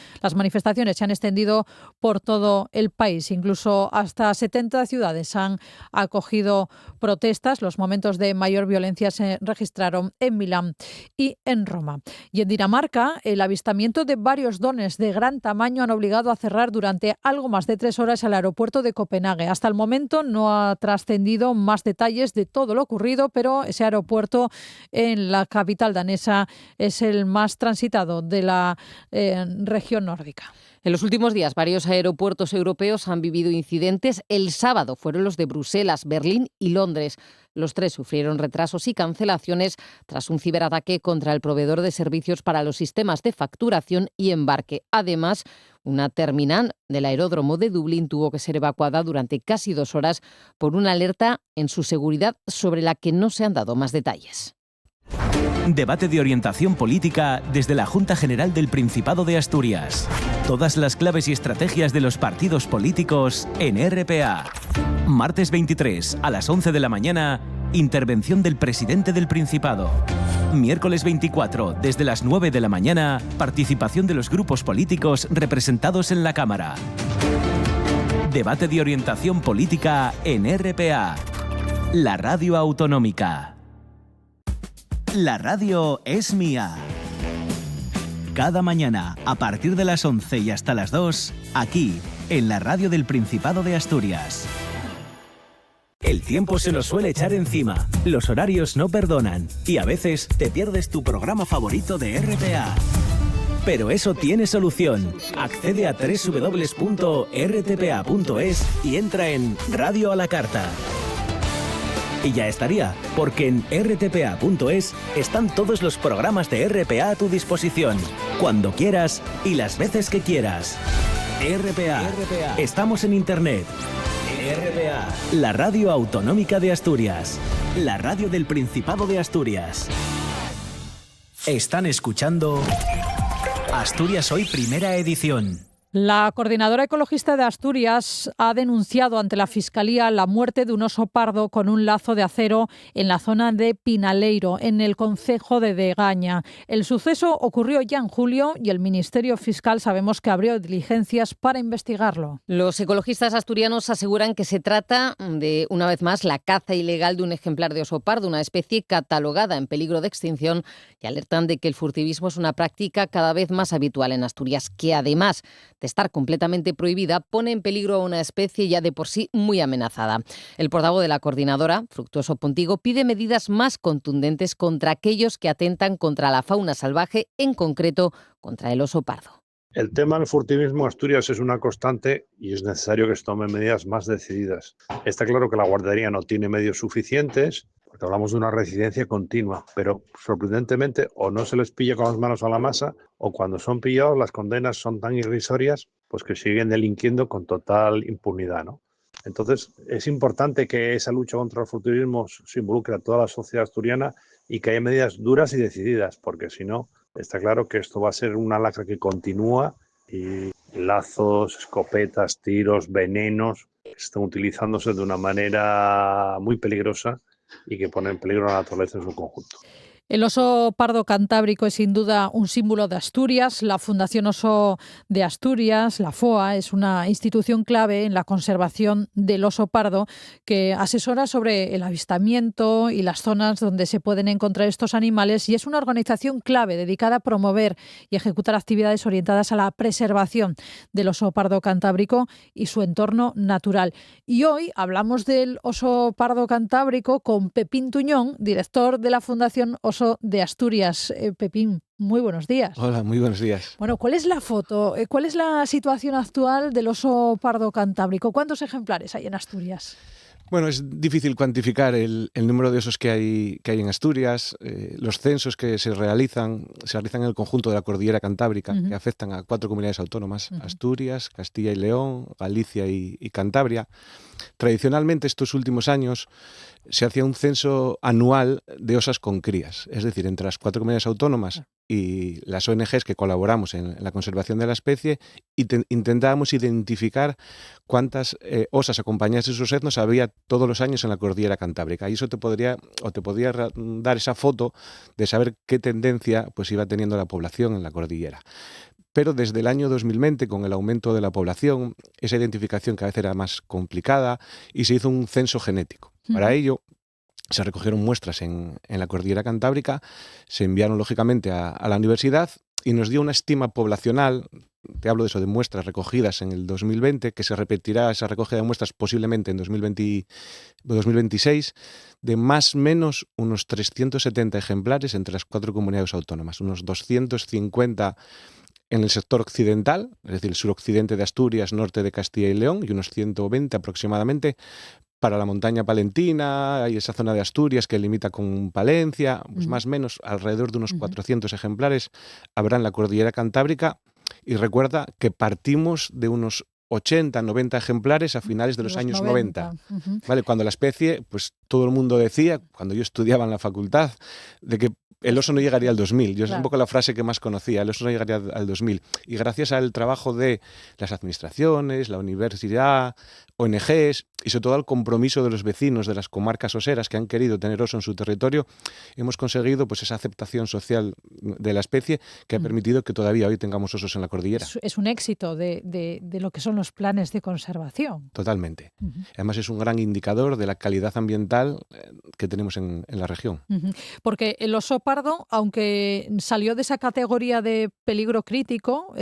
se han extendido por todo el país. Incluso hasta 70 ciudades han acogido protestas. Los momentos de mayor violencia se registraron en Milán y en Roma. Y en Dinamarca, el avistamiento de varios drones de gran tamaño han obligado a cerrar durante algo más de 3 horas el aeropuerto de Copenhague. Hasta el momento no ha trascendido más detalles de todo lo ocurrido, pero ese aeropuerto en la capital danesa es el más transitado de la región nórdica. En los últimos días, varios aeropuertos europeos han vivido incidentes. El sábado fueron los de Bruselas, Berlín y Londres. Los 3 sufrieron retrasos y cancelaciones tras un ciberataque contra el proveedor de servicios para los sistemas de facturación y embarque. Además, una terminal del aeródromo de Dublín tuvo que ser evacuada durante casi 2 horas por una alerta en su seguridad sobre la que no se han dado más detalles. Debate de orientación política desde la Junta General del Principado de Asturias. Todas las claves y estrategias de los partidos políticos en RPA. Martes 23 a las 11 de la mañana, intervención del presidente del Principado. Miércoles 24, desde las 9 de la mañana, participación de los grupos políticos representados en la Cámara. Debate de orientación política en RPA, la radio autonómica. La radio es mía. Cada mañana, a partir de las 11 y hasta las 2, aquí, en la radio del Principado de Asturias. El tiempo se nos suele echar encima, los horarios no perdonan y a veces te pierdes tu programa favorito de RPA. Pero eso tiene solución. Accede a www.rtpa.es y entra en Radio a la Carta. Y ya estaría, porque en rtpa.es están todos los programas de RPA a tu disposición, cuando quieras y las veces que quieras. RPA. Estamos en Internet. RPA, la radio autonómica de Asturias, la radio del Principado de Asturias. Están escuchando Asturias Hoy, primera edición. La coordinadora ecologista de Asturias ha denunciado ante la Fiscalía la muerte de un oso pardo con un lazo de acero en la zona de Pinaleiro, en el concejo de Degaña. El suceso ocurrió ya en julio y el Ministerio Fiscal sabemos que abrió diligencias para investigarlo. Los ecologistas asturianos aseguran que se trata de, una vez más, la caza ilegal de un ejemplar de oso pardo, una especie catalogada en peligro de extinción, y alertan de que el furtivismo es una práctica cada vez más habitual en Asturias, que además de estar completamente prohibida, pone en peligro a una especie ya de por sí muy amenazada. El portavoz de la coordinadora, Fructuoso Pontigo, pide medidas más contundentes contra aquellos que atentan contra la fauna salvaje, en concreto contra el oso pardo. El tema del furtivismo en Asturias es una constante y es necesario que se tomen medidas más decididas. Está claro que la guardería no tiene medios suficientes, porque hablamos de una residencia continua, pero sorprendentemente o no se les pilla con las manos a la masa, o cuando son pillados las condenas son tan irrisorias pues que siguen delinquiendo con total impunidad, ¿no? Entonces es importante que esa lucha contra el furtivismo se involucre a toda la sociedad asturiana y que haya medidas duras y decididas, porque si no, está claro que esto va a ser una lacra que continúa y lazos, escopetas, tiros, venenos están utilizándose de una manera muy peligrosa y que pone en peligro a la naturaleza en su conjunto. El oso pardo cantábrico es sin duda un símbolo de Asturias. La Fundación Oso de Asturias, la FOA, es una institución clave en la conservación del oso pardo que asesora sobre el avistamiento y las zonas donde se pueden encontrar estos animales, y es una organización clave dedicada a promover y ejecutar actividades orientadas a la preservación del oso pardo cantábrico y su entorno natural. Y hoy hablamos del oso pardo cantábrico con Pepín Tuñón, director de la Fundación Oso de Asturias. Pepín, muy buenos días. Hola, muy buenos días. Bueno, ¿cuál es la foto? ¿Cuál es la situación actual del oso pardo cantábrico? ¿Cuántos ejemplares hay en Asturias? Bueno, es difícil cuantificar el número de osos que hay en Asturias. Los censos que se realizan en el conjunto de la cordillera cantábrica, que afectan a 4 comunidades autónomas: Asturias, Castilla y León, Galicia y Cantabria. Tradicionalmente, estos últimos años, se hacía un censo anual de osas con crías, es decir, entre las 4 comunidades autónomas y las ONGs que colaboramos en la conservación de la especie, y intentábamos identificar cuántas osas acompañadas de sus etnos había todos los años en la cordillera cantábrica. Y eso te podría dar esa foto de saber qué tendencia pues iba teniendo la población en la cordillera. Pero desde el año 2020, con el aumento de la población, esa identificación cada vez era más complicada y se hizo un censo genético. Para ello, se recogieron muestras en la cordillera cantábrica, se enviaron lógicamente a la universidad y nos dio una estima poblacional. Te hablo de eso, de muestras recogidas en el 2020, que se repetirá esa recogida de muestras posiblemente en 2026, de más o menos unos 370 ejemplares entre las 4 comunidades autónomas, unos 250 en el sector occidental, es decir, el suroccidente de Asturias, norte de Castilla y León, y unos 120 aproximadamente para la montaña palentina y esa zona de Asturias que limita con Palencia, pues más o menos alrededor de unos 400 ejemplares habrá en la cordillera cantábrica. Y recuerda que partimos de unos 80, 90 ejemplares a finales de los años 90. ¿Vale? Cuando la especie, pues todo el mundo decía, cuando yo estudiaba en la facultad, de que el oso no llegaría al 2000. Yo es un poco la frase que más conocía, el oso no llegaría al 2000. Y gracias al trabajo de las administraciones, la universidad, ONGs y sobre todo al compromiso de los vecinos de las comarcas oseras que han querido tener oso en su territorio, hemos conseguido pues esa aceptación social de la especie que ha permitido que todavía hoy tengamos osos en la cordillera. Es un éxito de lo que son los planes de conservación. Totalmente. Además es un gran indicador de la calidad ambiental que tenemos en la región. Porque el oso pardo, aunque salió de esa categoría de peligro crítico,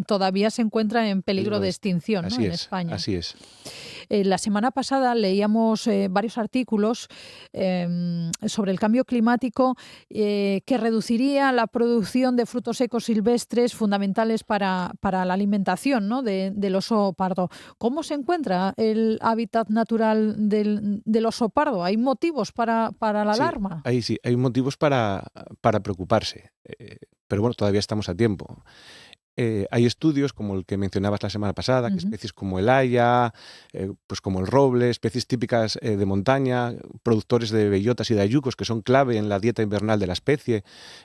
todavía se encuentra en peligro de extinción, ¿no? En España. Así es. La semana pasada leíamos varios artículos sobre el cambio climático que reduciría la producción de frutos secos silvestres fundamentales para la alimentación, ¿no? del oso pardo. ¿Cómo se encuentra el hábitat natural del oso pardo? ¿Hay motivos para la alarma? Sí, hay motivos para preocuparse, pero bueno, todavía estamos a tiempo. Hay estudios como el que mencionabas la semana pasada, que especies como el haya, pues como el roble, especies típicas de montaña, productores de bellotas y de hayucos que son clave en la dieta invernal de la especie.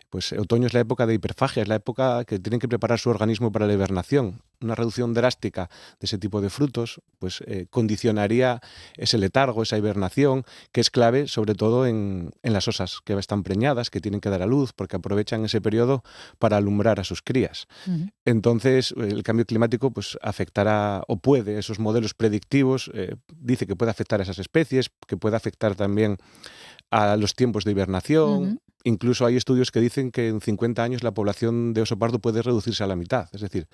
Pues otoño es la época de hiperfagia, es la época que tienen que preparar su organismo para la hibernación. Una reducción drástica de ese tipo de frutos pues condicionaría ese letargo, esa hibernación, que es clave sobre todo en las osas que están preñadas, que tienen que dar a luz, porque aprovechan ese periodo para alumbrar a sus crías. Entonces, el cambio climático pues afectará, o puede, esos modelos predictivos, dice que puede afectar a esas especies, que puede afectar también a los tiempos de hibernación. Incluso hay estudios que dicen que en 50 años la población de oso pardo puede reducirse a la mitad. Es decir,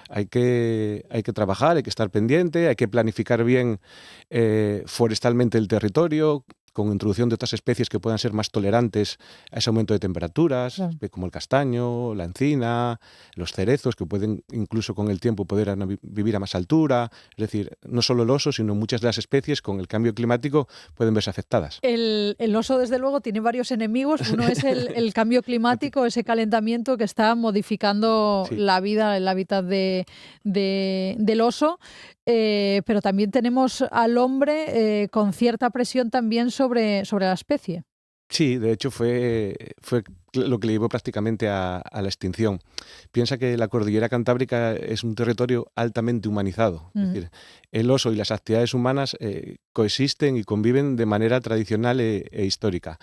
hay que trabajar, hay que estar pendiente, hay que planificar bien forestalmente el territorio, con introducción de otras especies que puedan ser más tolerantes a ese aumento de temperaturas, como el castaño, la encina, los cerezos, que pueden incluso con el tiempo poder vivir a más altura. Es decir, no solo el oso, sino muchas de las especies con el cambio climático pueden verse afectadas. El oso, desde luego, tiene varios enemigos. Uno es el cambio climático, ese calentamiento que está modificando la vida, el hábitat del oso. Pero también tenemos al hombre con cierta presión también sobre la especie. Sí, de hecho fue lo que le llevó prácticamente a la extinción. Piensa que la cordillera cantábrica es un territorio altamente humanizado. Es decir, el oso y las actividades humanas coexisten y conviven de manera tradicional e histórica.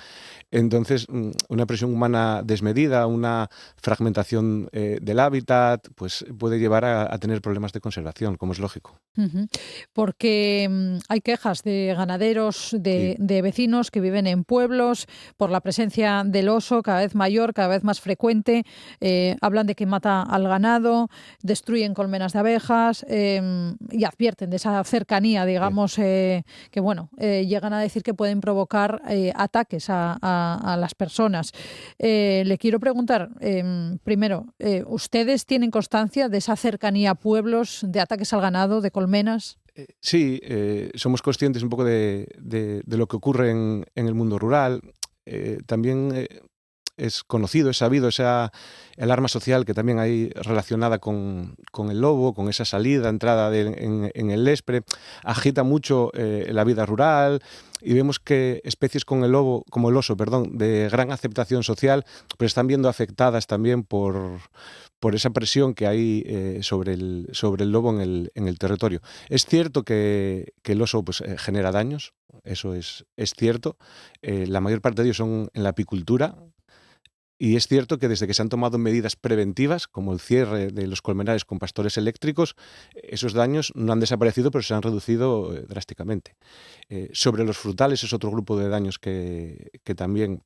Entonces, una presión humana desmedida, una fragmentación del hábitat, pues puede llevar a tener problemas de conservación, como es lógico. Porque hay quejas de ganaderos, de vecinos que viven en pueblos por la presencia del oso cada vez mayor, cada vez más frecuente. Hablan de que mata al ganado, destruyen colmenas de abejas y advierten de esa cercanía, digamos, que bueno, llegan a decir que pueden provocar ataques a las personas. Le quiero preguntar, primero, ¿ustedes tienen constancia de esa cercanía a pueblos, de ataques al ganado, de colmenas? Sí, somos conscientes un poco de lo que ocurre en el mundo rural. También es conocido, es sabido esa alarma social que también hay relacionada con el lobo, con esa salida, entrada en el Lespre, agita mucho la vida rural, y vemos que especies como el oso, de gran aceptación social, pues están viendo afectadas también por esa presión que hay sobre el lobo en el territorio. Es cierto que el oso pues, genera daños, eso es cierto. La mayor parte de ellos son en la apicultura. Y es cierto que desde que se han tomado medidas preventivas, como el cierre de los colmenares con pastores eléctricos, esos daños no han desaparecido, pero se han reducido drásticamente. Sobre los frutales es otro grupo de daños que también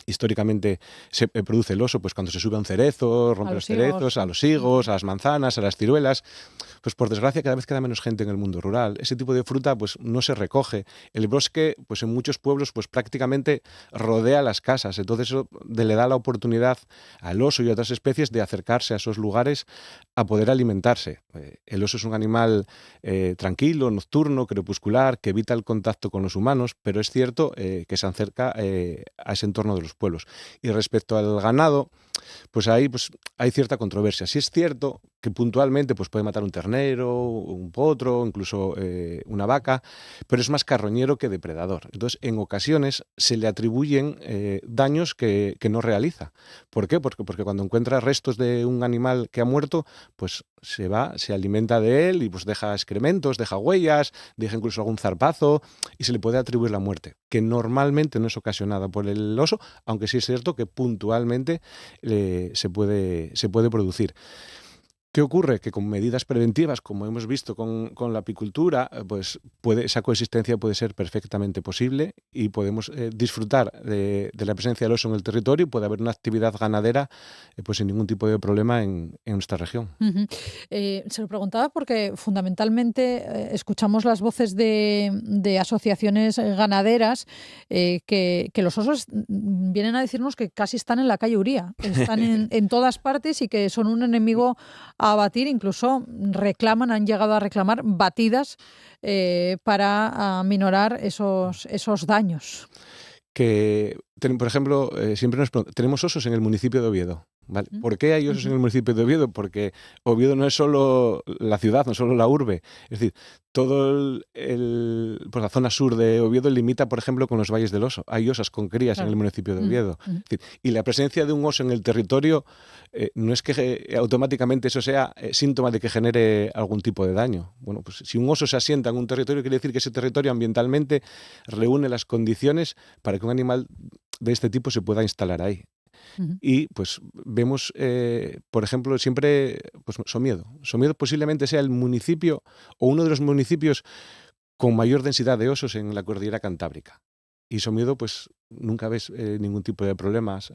históricamente se produce el oso, pues cuando se sube a un cerezo, rompe los cerezos, a los higos, a las manzanas, a las ciruelas. Pues por desgracia cada vez queda menos gente en el mundo rural. Ese tipo de fruta pues no se recoge. El bosque pues en muchos pueblos pues prácticamente rodea las casas. Entonces eso le da la oportunidad al oso y a otras especies de acercarse a esos lugares a poder alimentarse. El oso es un animal tranquilo, nocturno, crepuscular, que evita el contacto con los humanos, pero es cierto que se acerca a ese entorno de los pueblos. Y respecto al ganado, pues ahí pues, hay cierta controversia. Sí es cierto que puntualmente pues, puede matar un ternero, un potro, incluso una vaca, pero es más carroñero que depredador. Entonces, en ocasiones se le atribuyen daños que no realiza. ¿Por qué? Porque cuando encuentra restos de un animal que ha muerto, pues se va, se alimenta de él y pues deja excrementos, deja huellas, deja incluso algún zarpazo y se le puede atribuir la muerte, que normalmente no es ocasionada por el oso, aunque sí es cierto que puntualmente se puede producir. ¿Qué ocurre? Que con medidas preventivas, como hemos visto con la apicultura, pues esa coexistencia puede ser perfectamente posible y podemos disfrutar de la presencia del oso en el territorio y puede haber una actividad ganadera pues sin ningún tipo de problema en nuestra región. Uh-huh. Se lo preguntaba porque fundamentalmente escuchamos las voces de asociaciones ganaderas que los osos vienen a decirnos que casi están en la calle Uría, están en todas partes y que son un enemigo a batir, incluso han llegado a reclamar batidas para aminorar esos daños. Que, por ejemplo, siempre nos preguntan, tenemos osos en el municipio de Oviedo. ¿Vale? ¿Por qué hay osos en el municipio de Oviedo? Porque Oviedo no es solo la ciudad, no es solo la urbe. Es decir, todo pues la zona sur de Oviedo limita, por ejemplo, con los valles del oso. Hay osas con crías en el municipio de Oviedo. Es decir, y la presencia de un oso en el territorio no es que automáticamente eso sea síntoma de que genere algún tipo de daño. Bueno, pues si un oso se asienta en un territorio, quiere decir que ese territorio ambientalmente reúne las condiciones para que un animal de este tipo se pueda instalar ahí. Uh-huh. Y pues vemos, por ejemplo, siempre pues, Somiedo. Somiedo posiblemente sea el municipio o uno de los municipios con mayor densidad de osos en la cordillera cantábrica. Y Somiedo, pues nunca ves ningún tipo de problemas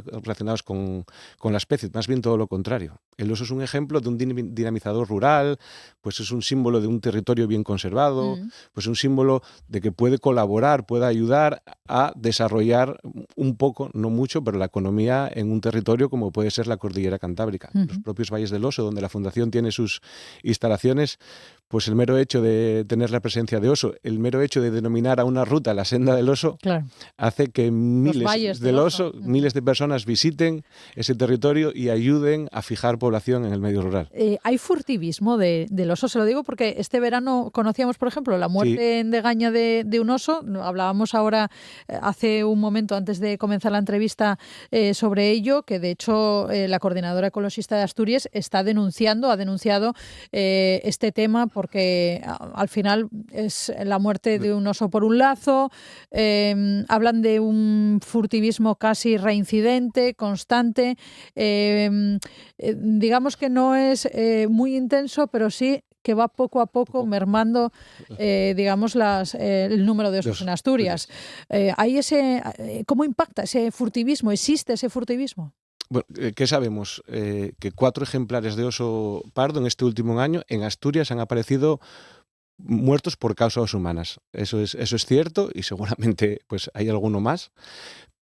relacionados con la especie, más bien todo lo contrario. El oso es un ejemplo de un dinamizador rural, pues es un símbolo de un territorio bien conservado, pues un símbolo de que puede colaborar, puede ayudar a desarrollar un poco, no mucho, pero la economía en un territorio como puede ser la cordillera cantábrica. Los propios valles del oso, donde la Fundación tiene sus instalaciones, pues el mero hecho de tener la presencia de oso, el mero hecho de denominar a una ruta la senda del oso, claro, hace que miles de personas visiten ese territorio y ayuden a fijar población en el medio rural. ¿Hay furtivismo del oso? Se lo digo porque este verano conocíamos, por ejemplo, la muerte en Degaña de un oso. Hablábamos ahora, hace un momento, antes de comenzar la entrevista, sobre ello, que de hecho la Coordinadora Ecologista de Asturias ha denunciado este tema porque al final es la muerte de un oso por un lazo. Hablan de un furtivismo casi reincidente, constante. Digamos que no es muy intenso, pero sí que va poco a poco mermando, digamos, el número de osos en Asturias. ¿Cómo impacta ese furtivismo? ¿Existe ese furtivismo? Bueno, ¿qué sabemos? Que 4 ejemplares de oso pardo en este último año en Asturias han aparecido muertos por causas humanas. Eso es cierto y seguramente pues hay alguno más,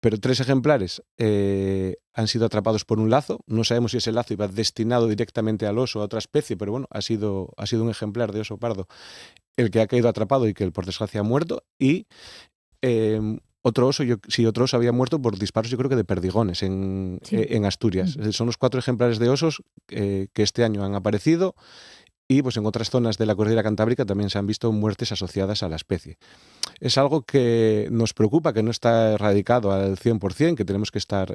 pero 3 ejemplares han sido atrapados por un lazo. No sabemos si ese lazo iba destinado directamente al oso o a otra especie, pero bueno, ha sido un ejemplar de oso pardo el que ha caído atrapado y que por desgracia ha muerto. Y otro oso había muerto por disparos, yo creo que de perdigones en Asturias. Son los 4 ejemplares de osos que este año han aparecido. Y pues en otras zonas de la cordillera cantábrica también se han visto muertes asociadas a la especie. Es algo que nos preocupa, que no está erradicado al 100%, que tenemos que estar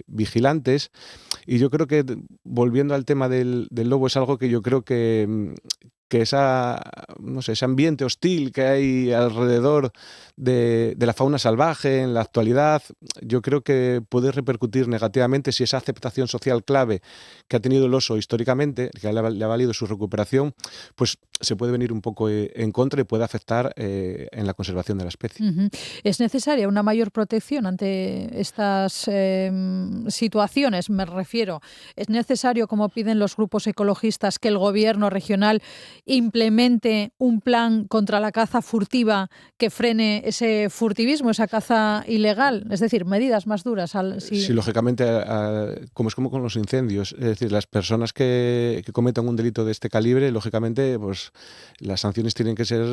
vigilantes. Y yo creo que, volviendo al tema del lobo, es algo que yo creo que ese ambiente hostil que hay alrededor de la fauna salvaje en la actualidad, yo creo que puede repercutir negativamente si esa aceptación social clave que ha tenido el oso históricamente, que le ha valido su recuperación, pues se puede venir un poco en contra y puede afectar en la conservación de la especie. ¿Es necesaria una mayor protección ante estas situaciones? Me refiero, ¿es necesario, como piden los grupos ecologistas, que el gobierno regional implemente un plan contra la caza furtiva que frene ese furtivismo, esa caza ilegal? Es decir, medidas más duras. Sí, lógicamente, como es como con los incendios, es decir, las personas que cometan un delito de este calibre, lógicamente, pues las sanciones tienen que ser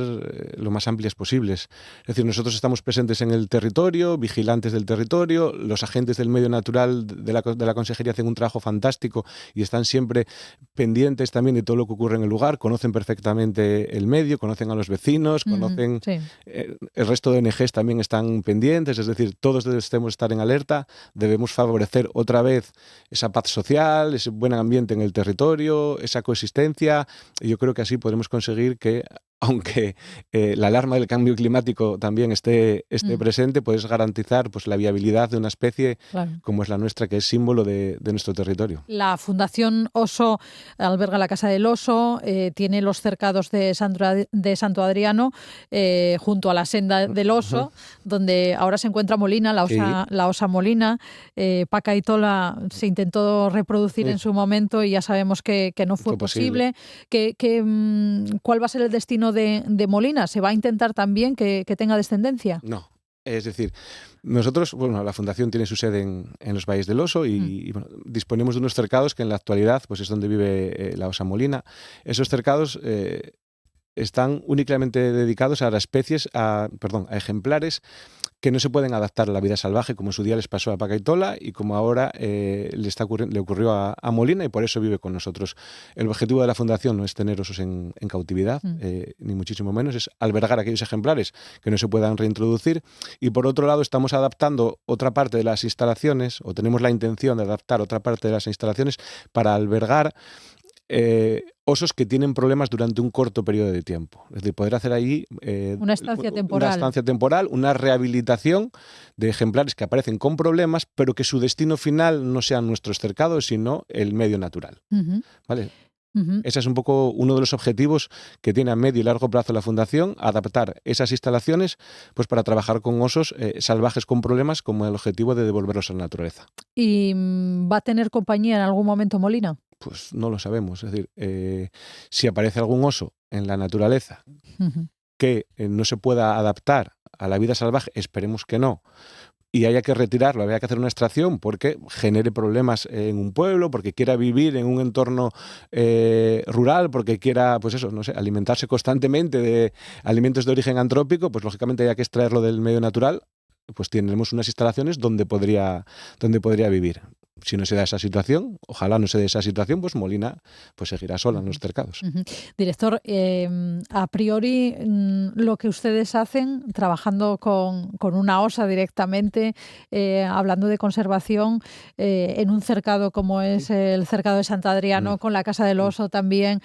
lo más amplias posibles. Es decir, nosotros estamos presentes en el territorio, vigilantes del territorio, los agentes del medio natural de la Consejería hacen un trabajo fantástico y están siempre pendientes también de todo lo que ocurre en el lugar, conocen perfectamente el medio, conocen a los vecinos, conocen... El resto de ONGs también están pendientes, es decir, todos debemos estar en alerta, debemos favorecer otra vez esa paz social, ese buen ambiente en el territorio, esa coexistencia, y yo creo que así podremos conseguir que, aunque la alarma del cambio climático también esté presente, puedes garantizar pues, la viabilidad de una especie como es la nuestra, que es símbolo de nuestro territorio. La Fundación Oso alberga la Casa del Oso, tiene los cercados de Santo Adriano junto a la senda del oso, donde ahora se encuentra Molina, la osa Molina. Paca y Tola se intentó reproducir en su momento y ya sabemos que no fue posible. ¿Cuál va a ser el destino de Molina? ¿Se va a intentar también que tenga descendencia? No. Es decir, nosotros, la Fundación tiene su sede en los Valles del Oso y disponemos de unos cercados que en la actualidad pues es donde vive la osa Molina. Esos cercados están únicamente dedicados a ejemplares que no se pueden adaptar a la vida salvaje, como en su día les pasó a Paca y Tola y como ahora le ocurrió a Molina, y por eso vive con nosotros. El objetivo de la Fundación no es tener osos en cautividad, ni muchísimo menos, es albergar aquellos ejemplares que no se puedan reintroducir, y por otro lado estamos adaptando otra parte de las instalaciones, o tenemos la intención de adaptar otra parte de las instalaciones para albergar osos que tienen problemas durante un corto periodo de tiempo. Es decir, poder hacer ahí una estancia temporal, una rehabilitación de ejemplares que aparecen con problemas, pero que su destino final no sean nuestros cercados, sino el medio natural. ¿Vale? Ese es un poco uno de los objetivos que tiene a medio y largo plazo la Fundación, adaptar esas instalaciones pues para trabajar con osos salvajes con problemas, como el objetivo de devolverlos a la naturaleza. ¿Y va a tener compañía en algún momento Molina? Pues no lo sabemos. Es decir, si aparece algún oso en la naturaleza que no se pueda adaptar a la vida salvaje, esperemos que no, y haya que retirarlo, había que hacer una extracción porque genere problemas en un pueblo, porque quiera vivir en un entorno rural, porque quiera, pues eso, no sé, alimentarse constantemente de alimentos de origen antrópico, pues lógicamente haya que extraerlo del medio natural, pues tendremos unas instalaciones donde podría vivir. Si no se da esa situación, ojalá no se dé esa situación, pues Molina pues seguirá sola en los cercados. Director, a priori lo que ustedes hacen, trabajando con una osa directamente, hablando de conservación, en un cercado como es el cercado de Santo Adriano, con la Casa del Oso también,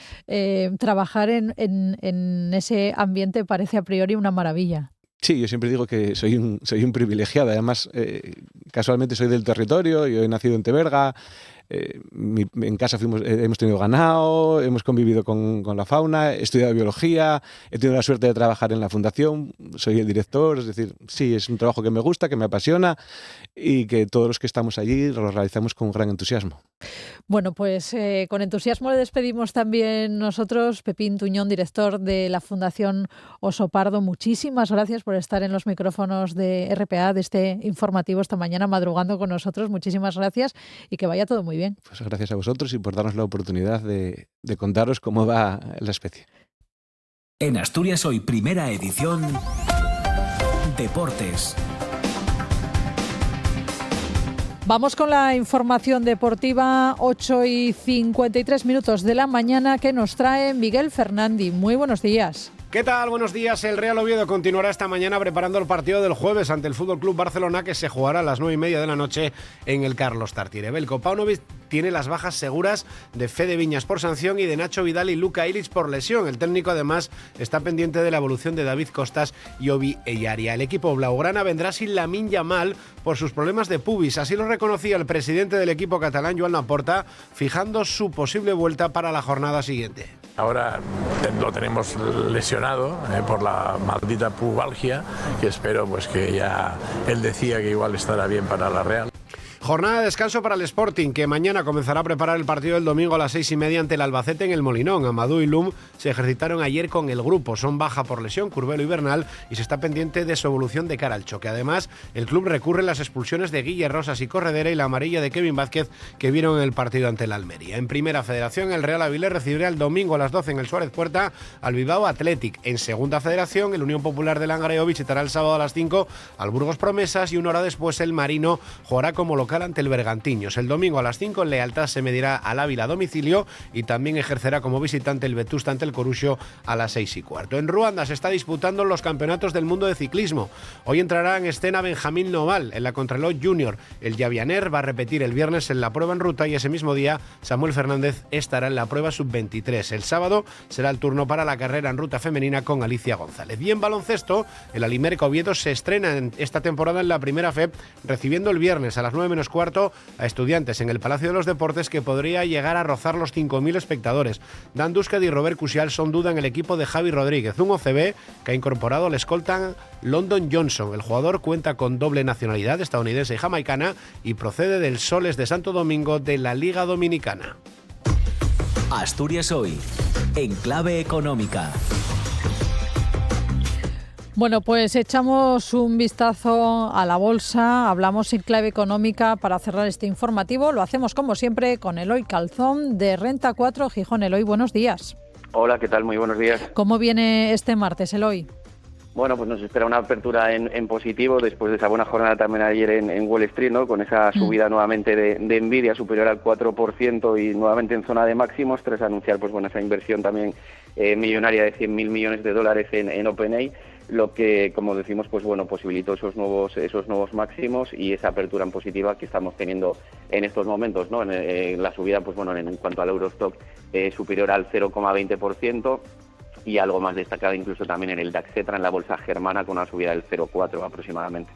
trabajar en ese ambiente parece a priori una maravilla. Sí, yo siempre digo que soy un privilegiado. Además, casualmente soy del territorio, yo he nacido en Teberga, En casa hemos tenido ganado, hemos convivido con la fauna, he estudiado biología, he tenido la suerte de trabajar en la fundación, soy el director, es decir, sí, es un trabajo que me gusta, que me apasiona y que todos los que estamos allí lo realizamos con gran entusiasmo. Bueno, pues con entusiasmo le despedimos también nosotros. Pepín Tuñón, director de la Fundación Oso Pardo, muchísimas gracias por estar en los micrófonos de RPA, de este informativo esta mañana, madrugando con nosotros. Muchísimas gracias y que vaya todo muy bien. Pues gracias a vosotros y por darnos la oportunidad de contaros cómo va la especie. En Asturias Hoy, primera edición, Deportes. Vamos con la información deportiva, 8:53 de la mañana, que nos trae Miguel Fernandi. Muy buenos días. ¿Qué tal? Buenos días. El Real Oviedo continuará esta mañana preparando el partido del jueves ante el FC Barcelona, que se jugará a las 9:30 de la noche en el Carlos Tartiere. Veljko Paunovic tiene las bajas seguras de Fede Viñas por sanción y de Nacho Vidal y Luka Ilic por lesión. El técnico además está pendiente de la evolución de David Costas y Obi Ellaria. El equipo blaugrana vendrá sin Lamine Yamal por sus problemas de pubis. Así lo reconocía el presidente del equipo catalán, Joan Laporta, fijando su posible vuelta para la jornada siguiente. Ahora lo tenemos lesionado por la maldita pubalgia, que espero pues que ya él decía que igual estará bien para la Real. Jornada de descanso para el Sporting, que mañana comenzará a preparar el partido del domingo a las 6:30 ante el Albacete en el Molinón. Amadou y Lum se ejercitaron ayer con el grupo. Son baja por lesión, Curbelo y Bernal, y se está pendiente de su evolución de cara al choque. Además, el club recurre a las expulsiones de Guille Rosas y Corredera y la amarilla de Kevin Vázquez, que vieron en el partido ante el Almería. En Primera Federación, el Real Avilés recibirá el domingo a las 12 en el Suárez Puerta al Bilbao Athletic. En Segunda Federación, el Unión Popular de Langreo visitará el sábado a las 5 al Burgos Promesas, y una hora después el Marino jugará como local ante el Bergantiños. El domingo a las 5 en Lealtad se medirá al Ávila a domicilio y también ejercerá como visitante el Vetusta ante el Coruxo a las 6:15. En Ruanda se está disputando los campeonatos del mundo de ciclismo. Hoy entrará en escena Benjamín Noval en la contrarreloj junior. El Javianer va a repetir el viernes en la prueba en ruta y ese mismo día Samuel Fernández estará en la prueba sub-23. El sábado será el turno para la carrera en ruta femenina con Alicia González. Y en baloncesto, el Alimerca Oviedo se estrena esta temporada en la Primera FEP, recibiendo el viernes a las 9:15 a Estudiantes en el Palacio de los Deportes, que podría llegar a rozar los 5.000 espectadores. Dan Duskad y Robert Cusial son duda en el equipo de Javi Rodríguez, un OCB que ha incorporado al escolta London Johnson. El jugador cuenta con doble nacionalidad estadounidense y jamaicana y procede del Soles de Santo Domingo de la Liga Dominicana. Asturias Hoy, en clave económica. Bueno, pues echamos un vistazo a la bolsa, hablamos en clave económica para cerrar este informativo. Lo hacemos como siempre con Eloy Calzón de Renta 4 Gijón. Eloy, buenos días. Hola, ¿qué tal? Muy buenos días. ¿Cómo viene este martes, Eloy? Bueno, pues nos espera una apertura en positivo después de esa buena jornada también ayer en Wall Street, ¿no? Con esa subida nuevamente de Nvidia superior al 4% y nuevamente en zona de máximos tras anunciar pues bueno esa inversión también millonaria de $100.000 millones en OpenAI, lo que, como decimos, pues bueno, posibilitó esos nuevos máximos y esa apertura en positiva que estamos teniendo en estos momentos, ¿no? En la subida, pues bueno, en cuanto al Eurostock superior al 0,20%. Y algo más destacado incluso también en el DAX Cetra, en la bolsa germana, con una subida del 0,4 aproximadamente.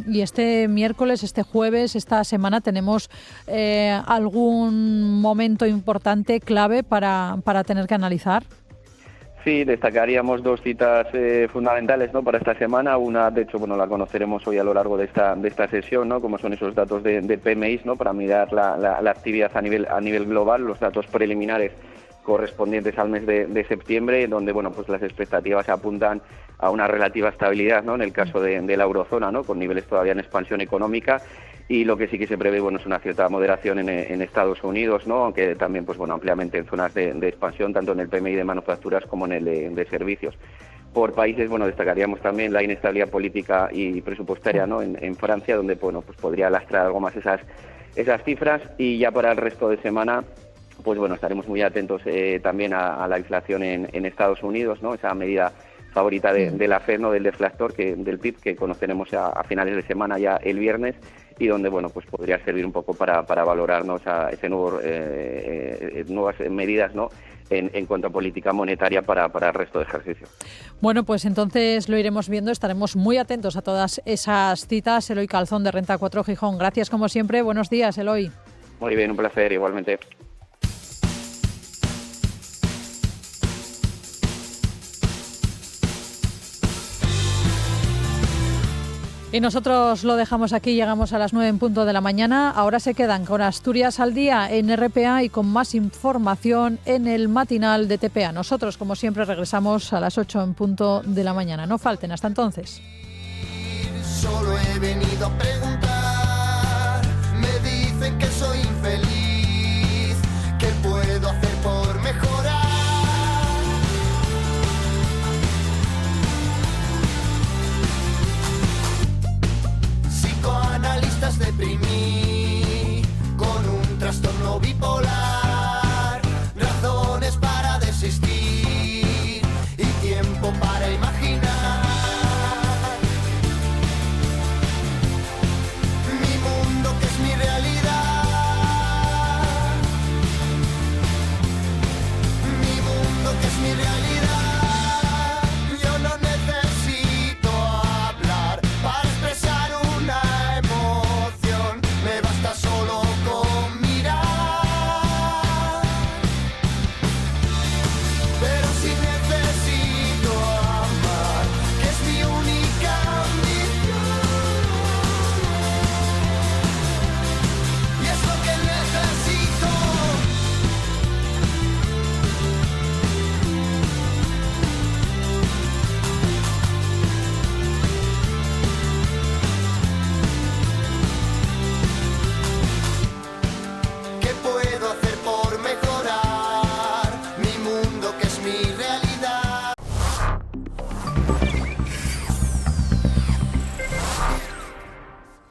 Y este miércoles, este jueves, esta semana, ¿tenemos algún momento importante, clave, para tener que analizar? Sí, destacaríamos dos citas fundamentales, ¿no? Para esta semana. Una, de hecho, bueno, la conoceremos hoy a lo largo de esta sesión, ¿no? Como son esos datos de PMI, ¿no? Para mirar la actividad a nivel global, los datos preliminares correspondientes al mes de septiembre, donde bueno pues las expectativas apuntan a una relativa estabilidad, ¿no? En el caso de la eurozona, ¿no? Con niveles todavía en expansión económica, y lo que sí que se prevé bueno es una cierta moderación en Estados Unidos, ¿no? Aunque también pues bueno ampliamente en zonas de expansión, tanto en el PMI de manufacturas como en el de servicios. Por países, bueno, destacaríamos también la inestabilidad política y presupuestaria, ¿no? En Francia, donde bueno pues podría lastrar algo más esas cifras. Y ya para el resto de semana, pues bueno, estaremos muy atentos también a la inflación en Estados Unidos, ¿no? Esa medida favorita de la FED, ¿no? Del deflactor, del PIB, que conoceremos a finales de semana, ya el viernes, y donde bueno pues podría servir un poco para valorarnos ese nuevas medidas, ¿no? En cuanto a política monetaria para el resto de ejercicio. Bueno, pues entonces lo iremos viendo, estaremos muy atentos a todas esas citas. Eloy Calzón de Renta 4 Gijón. Gracias como siempre, buenos días, Eloy. Muy bien, un placer, igualmente. Y nosotros lo dejamos aquí, llegamos a las 9 en punto de la mañana. Ahora se quedan con Asturias al día en RPA y con más información en el matinal de TPA. Nosotros, como siempre, regresamos a las 8 en punto de la mañana. No falten, hasta entonces. Solo he venido a preguntar, me dicen que soy infeliz, ¿qué puedo hacer por mejorar? Psicoanalistas deprimí, con un trastorno bipolar, razones para desistir y tiempo para imaginar. Mi realidad, yo no necesito hablar para expresar una emoción, me basta solo con mirar. Pero si necesito amar, que es mi única ambición, y es lo que necesito.